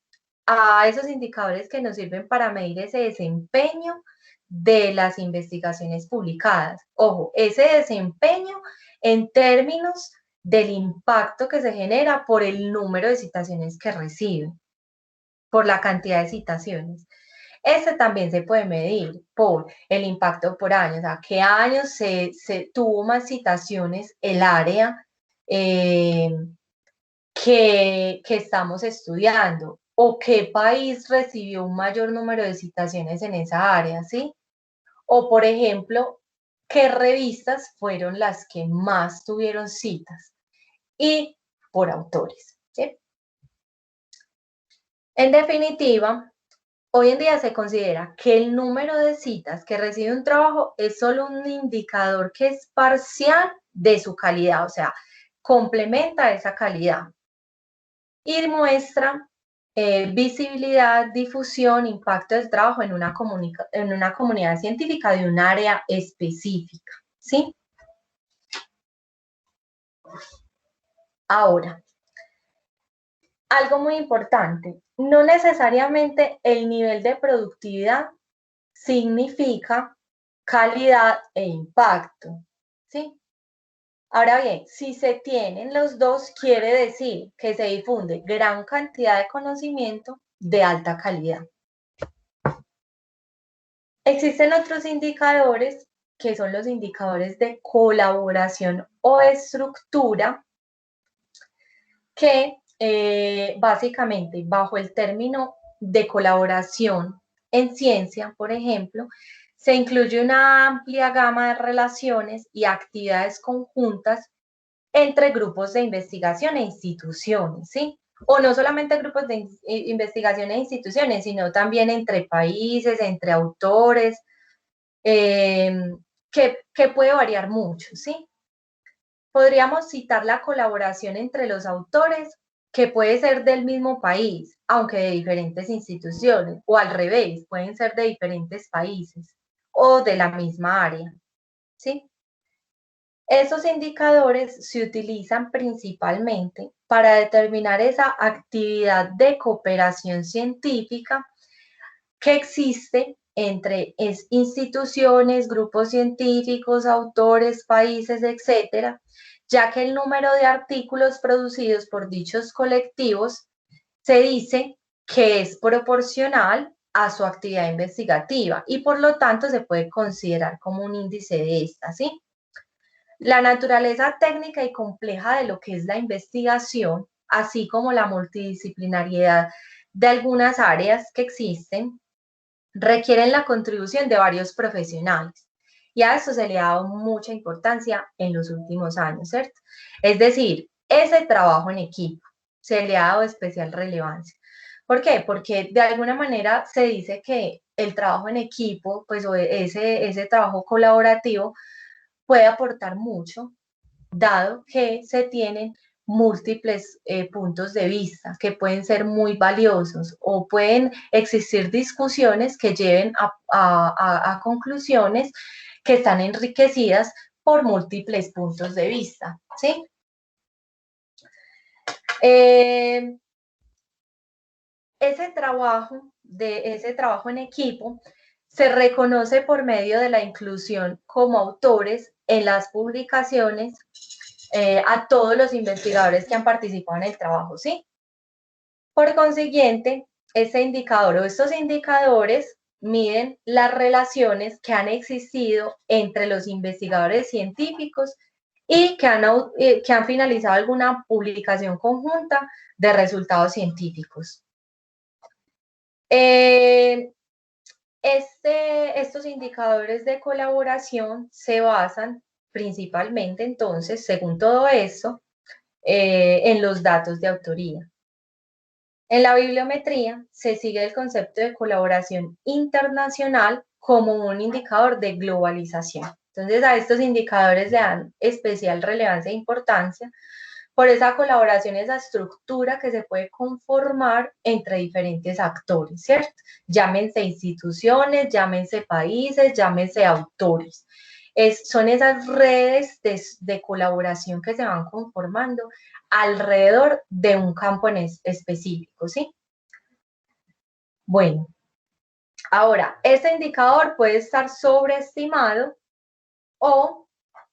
a esos indicadores que nos sirven para medir ese desempeño de las investigaciones publicadas. Ojo, ese desempeño en términos del impacto que se genera por el número de citaciones que recibe, por la cantidad de citaciones. Este también se puede medir por el impacto por años, o sea, qué años se tuvo más citaciones el área que estamos estudiando o qué país recibió un mayor número de citaciones en esa área, ¿sí? O, por ejemplo, qué revistas fueron las que más tuvieron citas y por autores, ¿sí? En definitiva, hoy en día se considera que el número de citas que recibe un trabajo es solo un indicador que es parcial de su calidad, o sea, complementa esa calidad y muestra visibilidad, difusión, impacto del trabajo en una comunidad científica de un área específica, ¿sí? Ahora, algo muy importante, no necesariamente el nivel de productividad significa calidad e impacto, ¿sí? Ahora bien, si se tienen los dos, quiere decir que se difunde gran cantidad de conocimiento de alta calidad. Existen otros indicadores que son los indicadores de colaboración o estructura que básicamente bajo el término de colaboración en ciencia, por ejemplo, se incluye una amplia gama de relaciones y actividades conjuntas entre grupos de investigación e instituciones, ¿sí? O no solamente grupos de investigación e instituciones, sino también entre países, entre autores, que puede variar mucho, ¿sí? Podríamos citar la colaboración entre los autores, que puede ser del mismo país, aunque de diferentes instituciones, o al revés, pueden ser de diferentes países o de la misma área, ¿sí? Esos indicadores se utilizan principalmente para determinar esa actividad de cooperación científica que existe entre instituciones, grupos científicos, autores, países, etcétera, ya que el número de artículos producidos por dichos colectivos se dice que es proporcional a su actividad investigativa y por lo tanto se puede considerar como un índice de esta, ¿sí? La naturaleza técnica y compleja de lo que es la investigación, así como la multidisciplinariedad de algunas áreas que existen, requieren la contribución de varios profesionales. Y a eso se le ha dado mucha importancia en los últimos años, ¿cierto? Es decir, ese trabajo en equipo se le ha dado especial relevancia. ¿Por qué? Porque de alguna manera se dice que el trabajo en equipo, pues ese trabajo colaborativo puede aportar mucho, dado que se tienen múltiples puntos de vista que pueden ser muy valiosos o pueden existir discusiones que lleven a conclusiones que están enriquecidas por múltiples puntos de vista, ¿sí? Ese trabajo en equipo se reconoce por medio de la inclusión como autores en las publicaciones a todos los investigadores que han participado en el trabajo, ¿sí? Por consiguiente, ese indicador o estos indicadores miden las relaciones que han existido entre los investigadores científicos y que han finalizado alguna publicación conjunta de resultados científicos. Estos indicadores de colaboración se basan principalmente, entonces, según todo esto, en los datos de autoría. En la bibliometría se sigue el concepto de colaboración internacional como un indicador de globalización. Entonces, a estos indicadores le dan especial relevancia e importancia por esa colaboración, esa estructura que se puede conformar entre diferentes actores, ¿cierto? Llámense instituciones, llámense países, llámense autores. Son esas redes de colaboración que se van conformando alrededor de un campo en específico, ¿sí? Bueno, ahora, este indicador puede estar sobreestimado o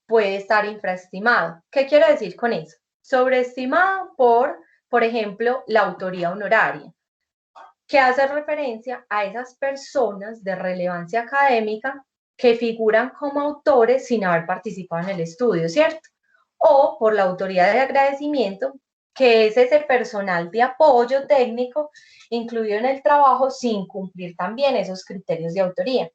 puede estar infraestimado. ¿Qué quiero decir con eso? Sobreestimado por ejemplo, la autoría honoraria, que hace referencia a esas personas de relevancia académica que figuran como autores sin haber participado en el estudio, ¿cierto? O por la autoría de agradecimiento, que es ese personal de apoyo técnico incluido en el trabajo sin cumplir también esos criterios de autoría.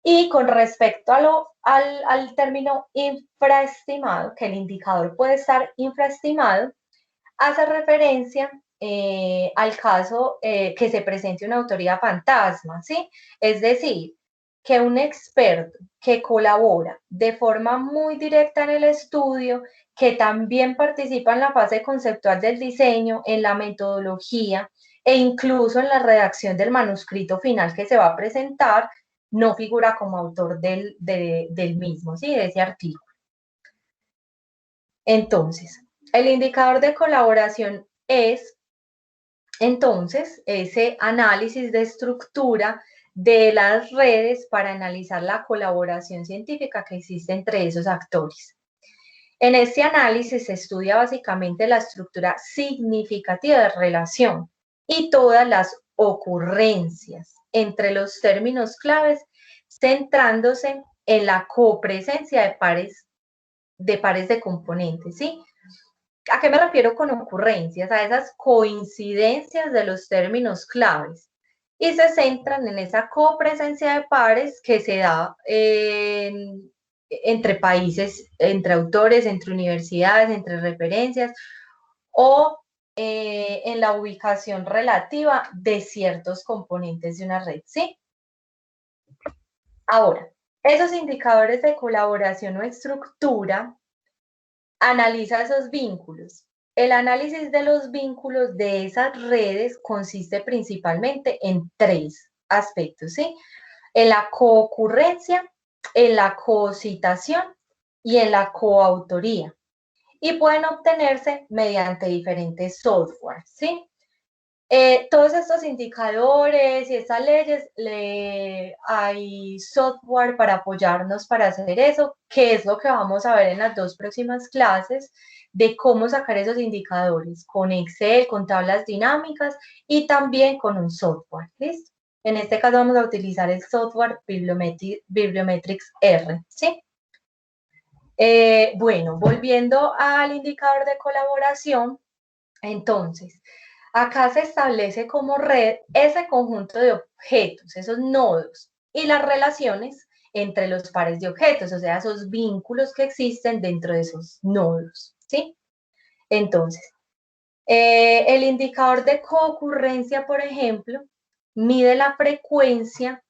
Y con respecto al término infraestimado, que el indicador puede estar infraestimado, hace referencia al caso que se presente una autoría fantasma, ¿sí? Es decir, que un experto que colabora de forma muy directa en el estudio, que también participa en la fase conceptual del diseño, en la metodología e incluso en la redacción del manuscrito final que se va a presentar, no figura como autor del mismo, ¿sí? De ese artículo. Entonces, el indicador de colaboración es, entonces, ese análisis de estructura de las redes para analizar la colaboración científica que existe entre esos actores. En este análisis se estudia básicamente la estructura significativa de relación y todas las ocurrencias entre los términos claves, centrándose en la copresencia de pares de componentes, ¿sí? ¿A qué me refiero con ocurrencias? A esas coincidencias de los términos claves y se centran en esa copresencia de pares que se da entre países, entre autores, entre universidades, entre referencias o en la ubicación relativa de ciertos componentes de una red, ¿sí? Ahora, esos indicadores de colaboración o estructura analiza esos vínculos. El análisis de los vínculos de esas redes consiste principalmente en tres aspectos, ¿sí? En la coocurrencia, en la cocitación y en la coautoría. Y pueden obtenerse mediante diferentes softwares, ¿sí? Todos estos indicadores y estas leyes, hay software para apoyarnos para hacer eso, que es lo que vamos a ver en las dos próximas clases, de cómo sacar esos indicadores con Excel, con tablas dinámicas y también con un software, ¿listo? En este caso vamos a utilizar el software Bibliometrics R, ¿sí? Bueno, volviendo al indicador de colaboración, entonces, acá se establece como red ese conjunto de objetos, esos nodos, y las relaciones entre los pares de objetos, o sea, esos vínculos que existen dentro de esos nodos, ¿sí? Entonces, el indicador de concurrencia, por ejemplo, mide la frecuencia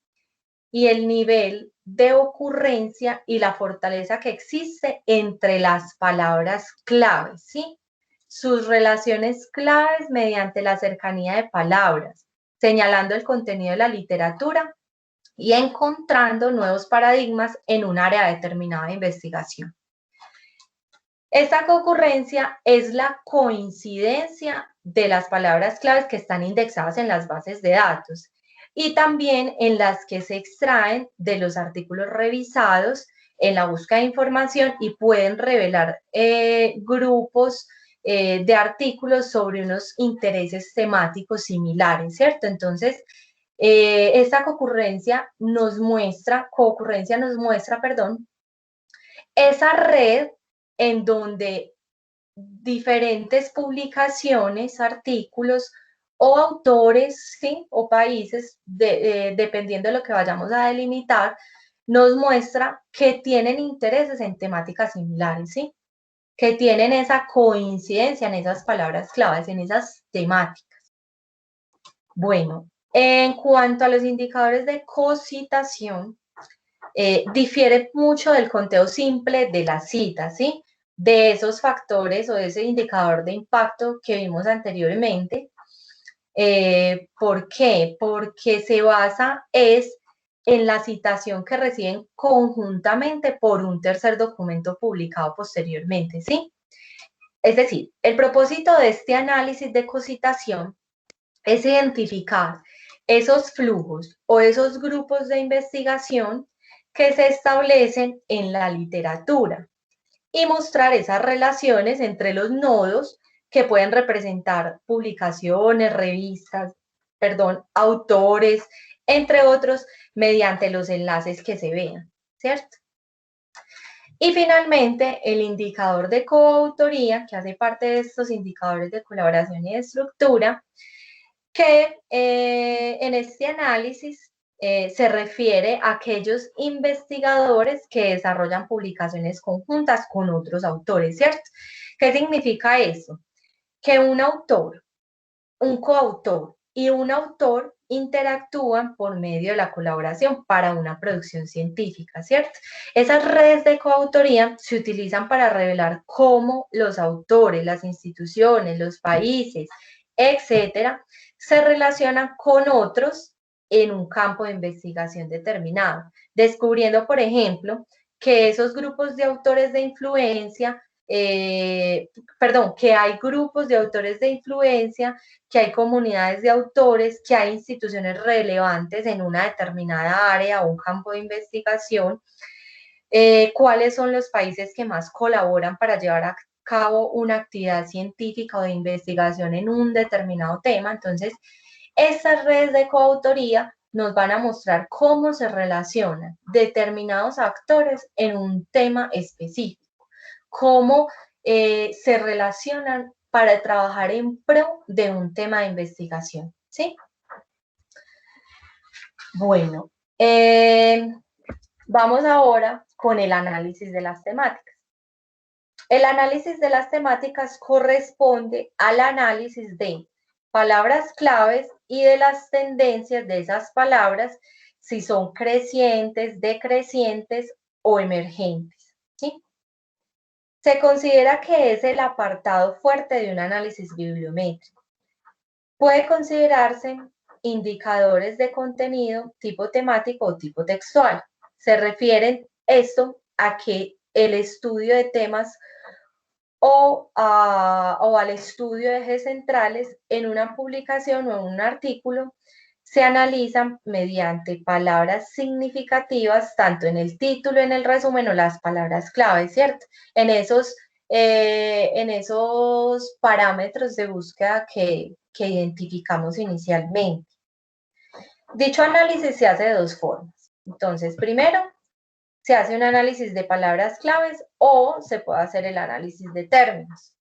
y el nivel de ocurrencia y la fortaleza que existe entre las palabras claves, ¿sí? Sus relaciones claves mediante la cercanía de palabras, señalando el contenido de la literatura y encontrando nuevos paradigmas en un área determinada de investigación. Esta concurrencia es la coincidencia de las palabras claves que están indexadas en las bases de datos y también en las que se extraen de los artículos revisados en la búsqueda de información y pueden revelar grupos de artículos sobre unos intereses temáticos similares, ¿cierto? Entonces, esta concurrencia nos muestra, perdón, esa red en donde diferentes publicaciones, artículos o autores, ¿sí? O países, dependiendo de lo que vayamos a delimitar, nos muestra que tienen intereses en temáticas similares, ¿sí? Que tienen esa coincidencia en esas palabras claves, en esas temáticas. Bueno, en cuanto a los indicadores de cocitación, difiere mucho del conteo simple de la cita, ¿sí? De esos factores o de ese indicador de impacto que vimos anteriormente. ¿Por qué? Porque se basa en la citación que reciben conjuntamente por un tercer documento publicado posteriormente, ¿sí? Es decir, el propósito de este análisis de cocitación es identificar esos flujos o esos grupos de investigación que se establecen en la literatura y mostrar esas relaciones entre los nodos que pueden representar publicaciones, revistas, autores, entre otros, mediante los enlaces que se vean, ¿cierto? Y finalmente, el indicador de coautoría, que hace parte de estos indicadores de colaboración y de estructura, que en este análisis se refiere a aquellos investigadores que desarrollan publicaciones conjuntas con otros autores, ¿cierto? ¿Qué significa eso? Que un autor, un coautor y un autor interactúan por medio de la colaboración para una producción científica, ¿cierto? Esas redes de coautoría se utilizan para revelar cómo los autores, las instituciones, los países, etcétera, se relacionan con otros en un campo de investigación determinado, descubriendo, por ejemplo, que esos grupos de autores de influencia, que hay grupos de autores de influencia, que hay comunidades de autores, que hay instituciones relevantes en una determinada área o un campo de investigación, cuáles son los países que más colaboran para llevar a cabo una actividad científica o de investigación en un determinado tema. Entonces, estas redes de coautoría nos van a mostrar cómo se relacionan determinados actores en un tema específico, cómo se relacionan para trabajar en pro de un tema de investigación, ¿sí? Bueno, vamos ahora con el análisis de las temáticas. El análisis de las temáticas corresponde al análisis de palabras claves y de las tendencias de esas palabras, si son crecientes, decrecientes o emergentes, ¿sí? Se considera que es el apartado fuerte de un análisis bibliométrico. Puede considerarse indicadores de contenido tipo temático o tipo textual. Se refieren esto a que el estudio de temas o al estudio de ejes centrales en una publicación o en un artículo se analizan mediante palabras significativas, tanto en el título, en el resumen o las palabras clave, ¿cierto? En esos parámetros de búsqueda que identificamos inicialmente. Dicho análisis se hace de dos formas. Entonces, primero, se hace un análisis de palabras claves o se puede hacer el análisis de términos.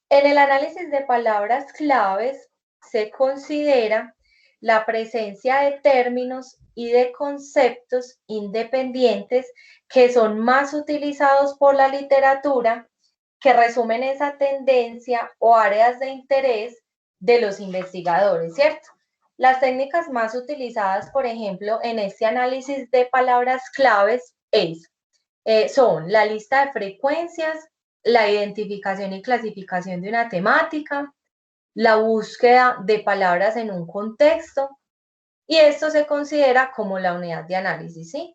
En el análisis de palabras claves se considera la presencia de términos y de conceptos independientes que son más utilizados por la literatura, que resumen esa tendencia o áreas de interés de los investigadores, ¿cierto? Las técnicas más utilizadas, por ejemplo, en este análisis de palabras claves son la lista de frecuencias, la identificación y clasificación de una temática, la búsqueda de palabras en un contexto, y esto se considera como la unidad de análisis, ¿sí?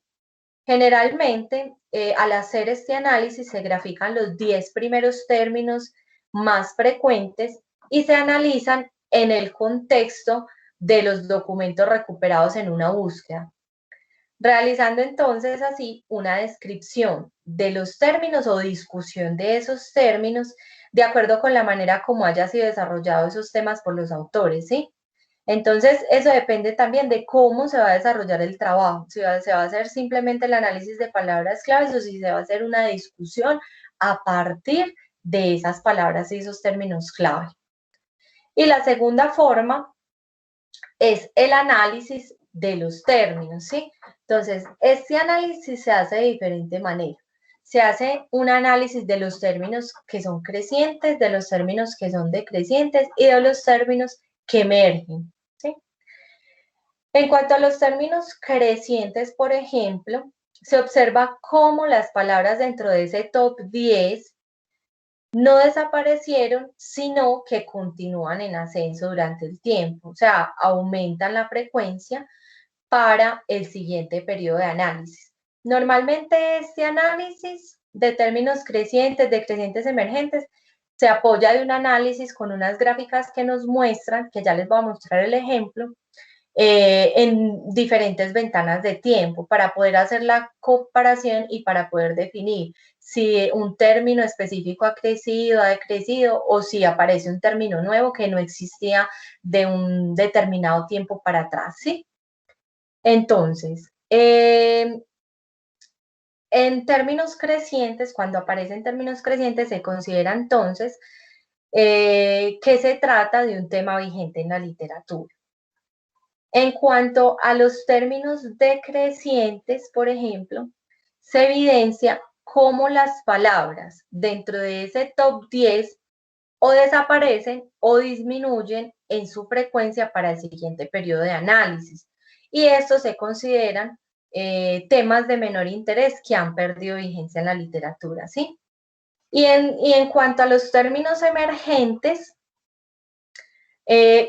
Generalmente, al hacer este análisis se grafican los 10 primeros términos más frecuentes y se analizan en el contexto de los documentos recuperados en una búsqueda, realizando entonces así una descripción de los términos o discusión de esos términos de acuerdo con la manera como haya sido desarrollado esos temas por los autores, ¿sí? Entonces, eso depende también de cómo se va a desarrollar el trabajo, si se va a hacer simplemente el análisis de palabras claves o si se va a hacer una discusión a partir de esas palabras y esos términos clave. Y la segunda forma es el análisis de los términos, ¿sí? Entonces, este análisis se hace de diferente manera. Se hace un análisis de los términos que son crecientes, de los términos que son decrecientes y de los términos que emergen, ¿sí? En cuanto a los términos crecientes, por ejemplo, se observa cómo las palabras dentro de ese top 10 no desaparecieron, sino que continúan en ascenso durante el tiempo, o sea, aumentan la frecuencia para el siguiente periodo de análisis. Normalmente este análisis de términos crecientes, decrecientes, emergentes, se apoya de un análisis con unas gráficas que nos muestran, que ya les voy a mostrar el ejemplo, en diferentes ventanas de tiempo para poder hacer la comparación y para poder definir si un término específico ha crecido, ha decrecido o si aparece un término nuevo que no existía de un determinado tiempo para atrás, ¿sí? Entonces, en términos crecientes, cuando aparecen términos crecientes, se considera entonces que se trata de un tema vigente en la literatura. En cuanto a los términos decrecientes, por ejemplo, se evidencia cómo las palabras dentro de ese top 10 o desaparecen o disminuyen en su frecuencia para el siguiente periodo de análisis. Y estos se consideran temas de menor interés que han perdido vigencia en la literatura, ¿sí? Y en cuanto a los términos emergentes,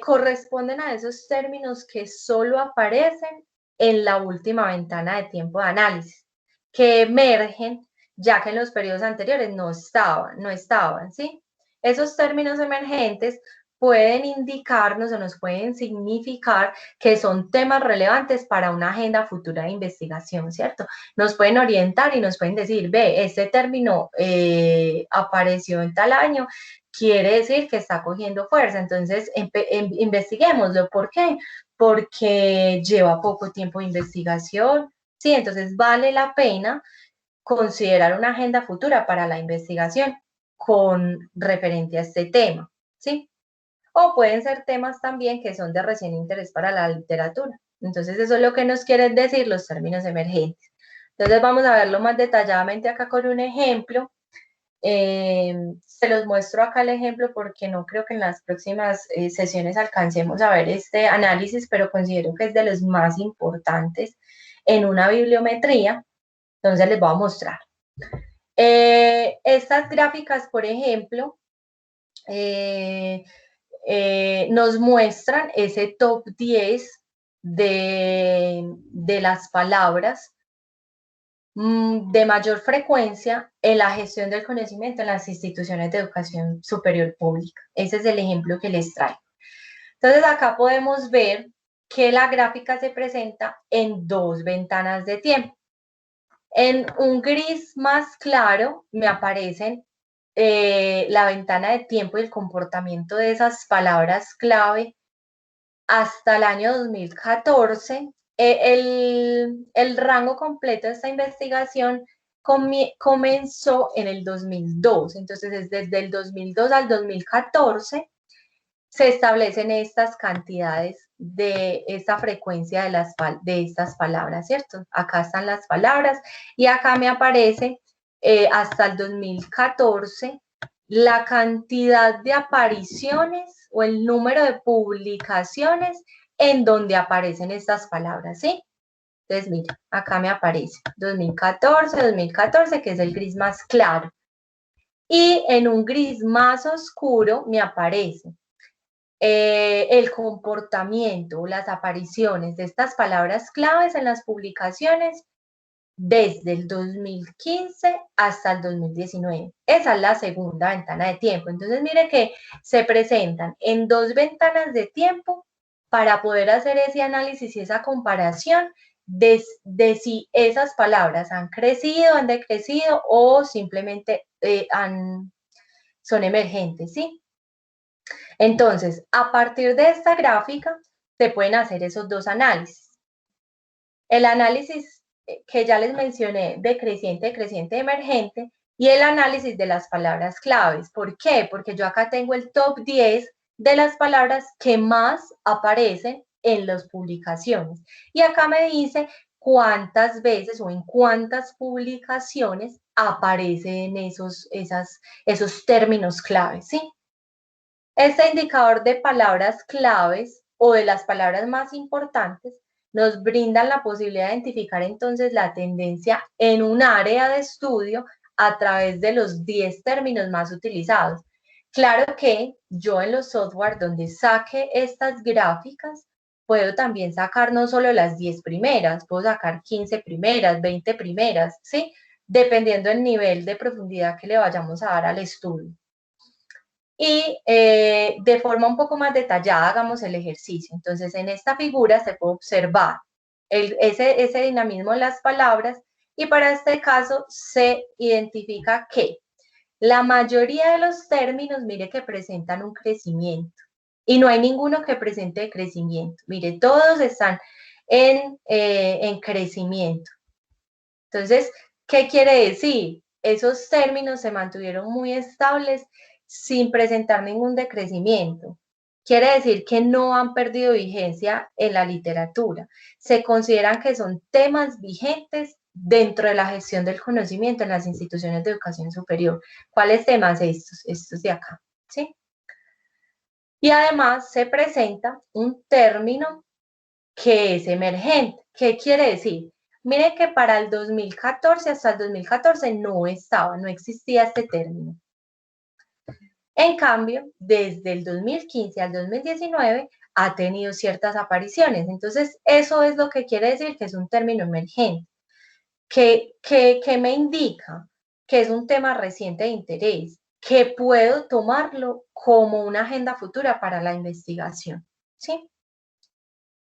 corresponden a esos términos que solo aparecen en la última ventana de tiempo de análisis, que emergen ya que en los periodos anteriores no estaban, ¿sí? Esos términos emergentes pueden indicarnos o nos pueden significar que son temas relevantes para una agenda futura de investigación, ¿cierto? Nos pueden orientar y nos pueden decir, ve, este término apareció en tal año, quiere decir que está cogiendo fuerza. Entonces, investiguémoslo. ¿Por qué? Porque lleva poco tiempo de investigación. Sí, entonces vale la pena considerar una agenda futura para la investigación con referente a este tema, ¿sí? O pueden ser temas también que son de recién interés para la literatura. Entonces, eso es lo que nos quieren decir los términos emergentes. Entonces, vamos a verlo más detalladamente acá con un ejemplo. Se los muestro acá el ejemplo porque no creo que en las próximas sesiones alcancemos a ver este análisis, pero considero que es de los más importantes en una bibliometría. Entonces les voy a mostrar. Estas gráficas, por ejemplo, nos muestran ese top 10 de las palabras de mayor frecuencia en la gestión del conocimiento en las instituciones de educación superior pública. Ese es el ejemplo que les traigo. Entonces acá podemos ver que la gráfica se presenta en dos ventanas de tiempo. En un gris más claro me aparecen la ventana de tiempo y el comportamiento de esas palabras clave hasta el año 2014 el rango completo de esta investigación comenzó en el 2002, entonces desde el 2002 al 2014 se establecen estas cantidades de esta frecuencia de estas palabras, ¿cierto? Acá están las palabras y acá me aparece hasta el 2014 la cantidad de apariciones o el número de publicaciones en donde aparecen estas palabras, ¿sí? Entonces, mira, acá me aparece 2014, que es el gris más claro. Y en un gris más oscuro me aparece el comportamiento, las apariciones de estas palabras claves en las publicaciones desde el 2015 hasta el 2019. Esa es la segunda ventana de tiempo. Entonces, mire que se presentan en dos ventanas de tiempo para poder hacer ese análisis y esa comparación de si esas palabras han crecido, han decrecido o simplemente son emergentes, ¿sí? Entonces, a partir de esta gráfica, se pueden hacer esos dos análisis. El análisis que ya les mencioné de creciente, emergente, y el análisis de las palabras claves. ¿Por qué? Porque yo acá tengo el top 10 de las palabras que más aparecen en las publicaciones. Y acá me dice cuántas veces o en cuántas publicaciones aparecen esos términos claves, ¿sí? Este indicador de palabras claves o de las palabras más importantes nos brindan la posibilidad de identificar entonces la tendencia en un área de estudio a través de los 10 términos más utilizados. Claro que yo en los software donde saque estas gráficas, puedo también sacar no solo las 10 primeras, puedo sacar 15 primeras, 20 primeras, ¿sí? Dependiendo del nivel de profundidad que le vayamos a dar al estudio. Y de forma un poco más detallada hagamos el ejercicio. Entonces, en esta figura se puede observar ese dinamismo en las palabras y para este caso se identifica que la mayoría de los términos, mire que presentan un crecimiento y no hay ninguno que presente crecimiento. Mire, todos están en crecimiento. Entonces, ¿qué quiere decir? Esos términos se mantuvieron muy estables sin presentar ningún decrecimiento. Quiere decir que no han perdido vigencia en la literatura. Se consideran que son temas vigentes dentro de la gestión del conocimiento en las instituciones de educación superior. ¿Cuáles temas? Estos de acá, ¿sí? Y además se presenta un término que es emergente. ¿Qué quiere decir? Mire que para el 2014, hasta el 2014, no existía este término. En cambio, desde el 2015 al 2019 ha tenido ciertas apariciones. Entonces, eso es lo que quiere decir que es un término emergente. ¿Qué me indica? Que es un tema reciente de interés, que puedo tomarlo como una agenda futura para la investigación, ¿sí?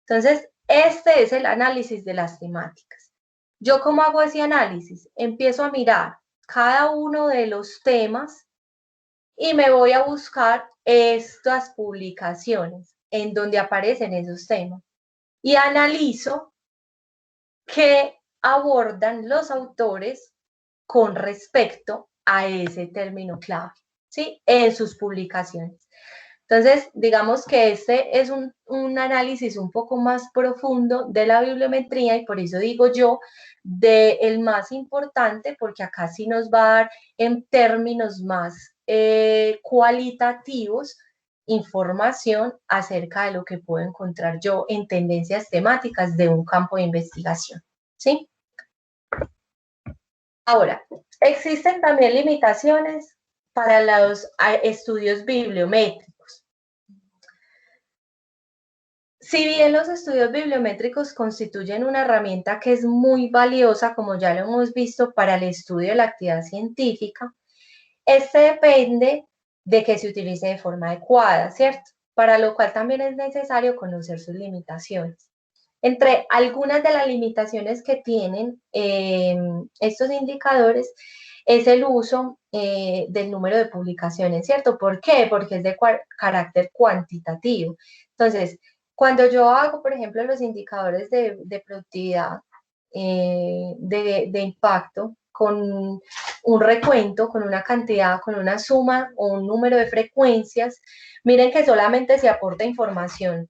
Entonces, este es el análisis de las temáticas. ¿Yo cómo hago ese análisis? Empiezo a mirar cada uno de los temas y me voy a buscar estas publicaciones en donde aparecen esos temas y analizo qué abordan los autores con respecto a ese término clave, ¿sí? En sus publicaciones. Entonces, digamos que este es un análisis un poco más profundo de la bibliometría y por eso digo yo el más importante, porque acá sí nos va a dar en términos más cualitativos información acerca de lo que puedo encontrar yo en tendencias temáticas de un campo de investigación, ¿sí? Ahora, existen también limitaciones para los estudios bibliométricos. Si bien los estudios bibliométricos constituyen una herramienta que es muy valiosa, como ya lo hemos visto, para el estudio de la actividad científica, este depende de que se utilice de forma adecuada, ¿cierto? Para lo cual también es necesario conocer sus limitaciones. Entre algunas de las limitaciones que tienen estos indicadores es el uso del número de publicaciones, ¿cierto? ¿Por qué? Porque es de carácter cuantitativo. Entonces, Cuando yo hago, por ejemplo, los indicadores de productividad, de impacto, con un recuento, con una cantidad, con una suma o un número de frecuencias, miren que solamente se aporta información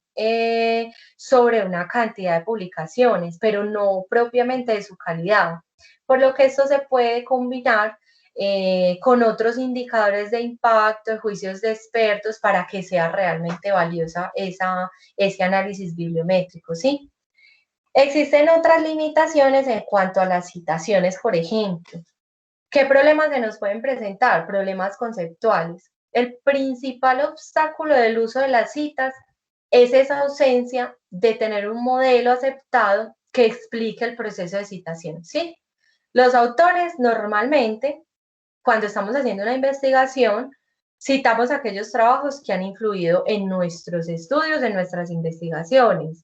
sobre una cantidad de publicaciones, pero no propiamente de su calidad. Por lo que esto se puede combinar con otros indicadores de impacto, de juicios de expertos, para que sea realmente valiosa ese análisis bibliométrico, ¿sí? Existen otras limitaciones en cuanto a las citaciones, por ejemplo. ¿Qué problemas se nos pueden presentar? Problemas conceptuales. El principal obstáculo del uso de las citas es esa ausencia de tener un modelo aceptado que explique el proceso de citación, ¿sí? Los autores normalmente, cuando estamos haciendo una investigación, citamos aquellos trabajos que han influido en nuestros estudios, en nuestras investigaciones.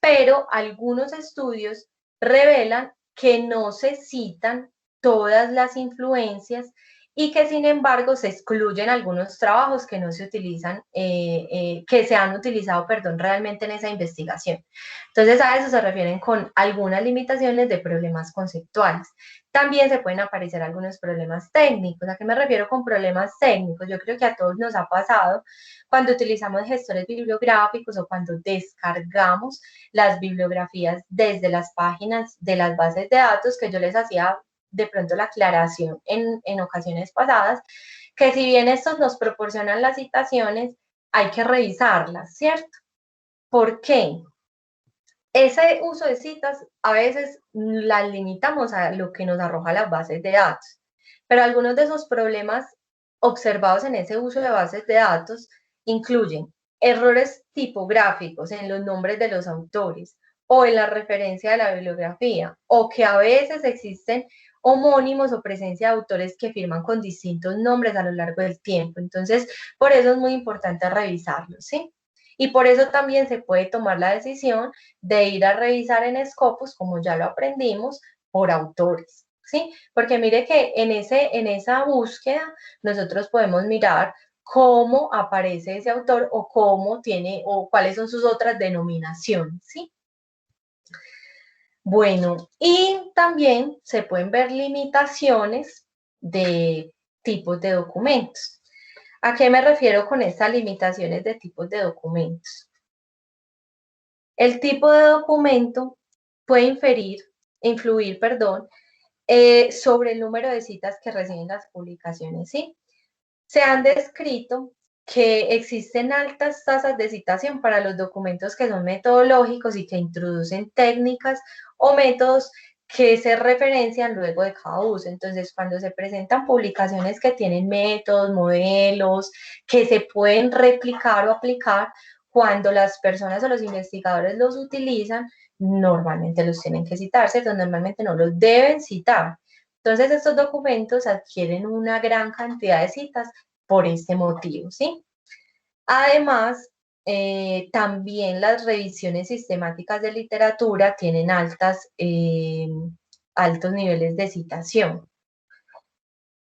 Pero algunos estudios revelan que no se citan todas las influencias y que sin embargo se excluyen algunos trabajos que no se utilizan, que se han utilizado, perdón, realmente en esa investigación. Entonces a eso se refieren con algunas limitaciones de problemas conceptuales. También se pueden aparecer algunos problemas técnicos. ¿A qué me refiero con problemas técnicos? Yo creo que a todos nos ha pasado cuando utilizamos gestores bibliográficos o cuando descargamos las bibliografías desde las páginas de las bases de datos, que yo les hacía de pronto la aclaración en ocasiones pasadas, que si bien estos nos proporcionan las citaciones, hay que revisarlas, ¿cierto? ¿Por qué? Ese uso de citas a veces las limitamos a lo que nos arroja las bases de datos, pero algunos de esos problemas observados en ese uso de bases de datos incluyen errores tipográficos en los nombres de los autores o en la referencia de la bibliografía, o que a veces existen homónimos o presencia de autores que firman con distintos nombres a lo largo del tiempo. Entonces, por eso es muy importante revisarlos, ¿sí? Y por eso también se puede tomar la decisión de ir a revisar en Scopus, como ya lo aprendimos, por autores, ¿sí? Porque mire que en esa búsqueda nosotros podemos mirar cómo aparece ese autor o cómo tiene o cuáles son sus otras denominaciones, ¿sí? Bueno, y también se pueden ver limitaciones de tipos de documentos. ¿A qué me refiero con estas limitaciones de tipos de documentos? El tipo de documento puede influir, perdón, sobre el número de citas que reciben las publicaciones, ¿sí? Se han descrito que existen altas tasas de citación para los documentos que son metodológicos y que introducen técnicas o métodos que se referencian luego de cada uso. Entonces, cuando se presentan publicaciones que tienen métodos, modelos, que se pueden replicar o aplicar, cuando las personas o los investigadores los utilizan, normalmente los tienen que citar, ¿cierto? Normalmente no los deben citar. Entonces, estos documentos adquieren una gran cantidad de citas por este motivo, ¿sí? Además, también las revisiones sistemáticas de literatura tienen altos niveles de citación.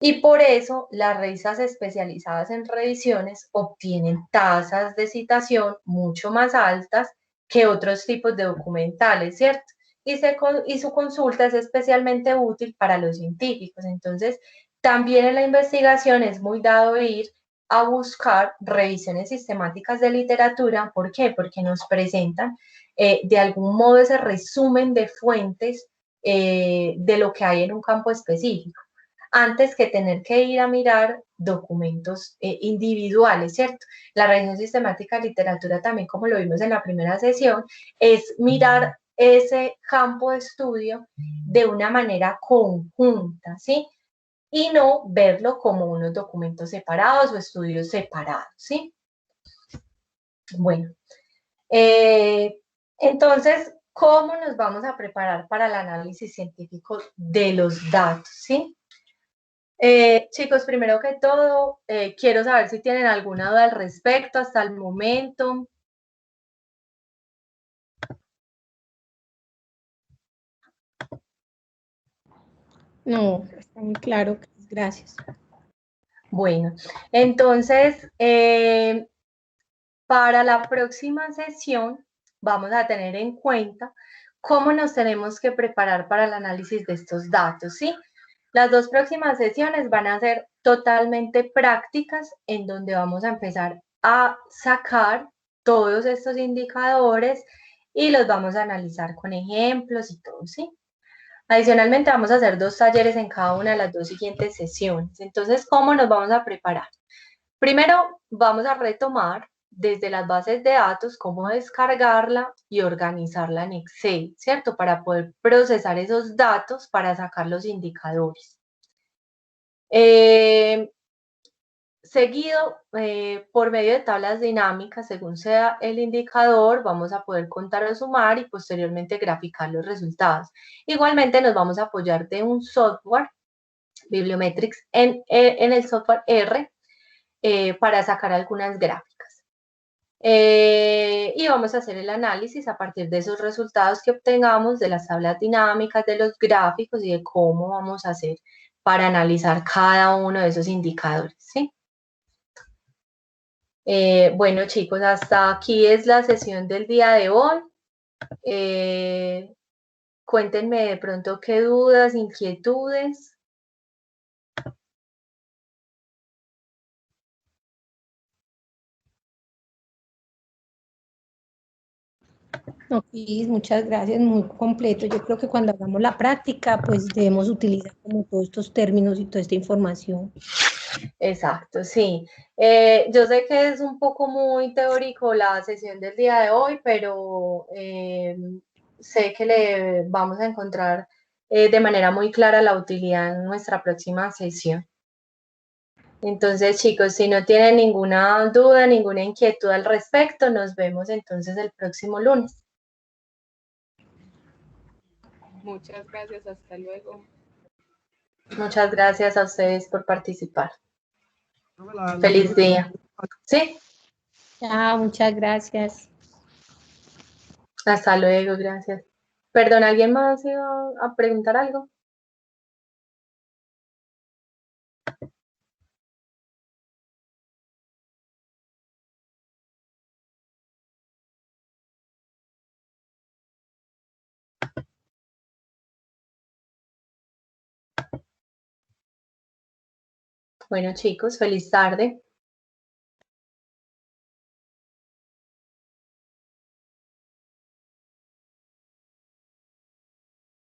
Y por eso las revistas especializadas en revisiones obtienen tasas de citación mucho más altas que otros tipos de documentales, ¿cierto? Y su consulta es especialmente útil para los científicos. Entonces, también en la investigación es muy dado ir a buscar revisiones sistemáticas de literatura. ¿Por qué? Porque nos presentan de algún modo ese resumen de fuentes de lo que hay en un campo específico, antes que tener que ir a mirar documentos individuales, ¿cierto? La revisión sistemática de literatura también, como lo vimos en la primera sesión, es mirar ese campo de estudio de una manera conjunta, ¿sí? Y no verlo como unos documentos separados o estudios separados, ¿sí? Bueno, entonces, ¿cómo nos vamos a preparar para el análisis científico de los datos, ¿sí? Chicos, primero que todo, quiero saber si tienen alguna duda al respecto hasta el momento. No, está muy claro. Gracias. Bueno, entonces, para la próxima sesión vamos a tener en cuenta cómo nos tenemos que preparar para el análisis de estos datos, ¿sí? Las dos próximas sesiones van a ser totalmente prácticas en donde vamos a empezar a sacar todos estos indicadores y los vamos a analizar con ejemplos y todo, ¿sí? Adicionalmente vamos a hacer 2 talleres en cada una de las 2 siguientes sesiones. Entonces, ¿cómo nos vamos a preparar? Primero, vamos a retomar desde las bases de datos cómo descargarla y organizarla en Excel, ¿cierto? Para poder procesar esos datos para sacar los indicadores. Seguido, por medio de tablas dinámicas, según sea el indicador, vamos a poder contar o sumar y posteriormente graficar los resultados. Igualmente nos vamos a apoyar de un software, Bibliometrics, en el software R, para sacar algunas gráficas. Y vamos a hacer el análisis a partir de esos resultados que obtengamos de las tablas dinámicas, de los gráficos y de cómo vamos a hacer para analizar cada uno de esos indicadores, ¿sí? Bueno, chicos, hasta aquí es la sesión del día de hoy. Cuéntenme de pronto qué dudas, inquietudes. No, Cris, muchas gracias, muy completo. Yo creo que cuando hagamos la práctica, pues debemos utilizar como todos estos términos y toda esta información. Exacto, sí. Yo sé que es un poco muy teórico la sesión del día de hoy, pero sé que le vamos a encontrar de manera muy clara la utilidad en nuestra próxima sesión. Entonces, chicos, si no tienen ninguna duda, ninguna inquietud al respecto, nos vemos entonces el próximo lunes. Muchas gracias, hasta luego. Muchas gracias a ustedes por participar. Feliz día. ¿Sí? Chao, muchas gracias. Hasta luego, gracias. Perdón, ¿alguien más iba a preguntar algo? Bueno, chicos, feliz tarde.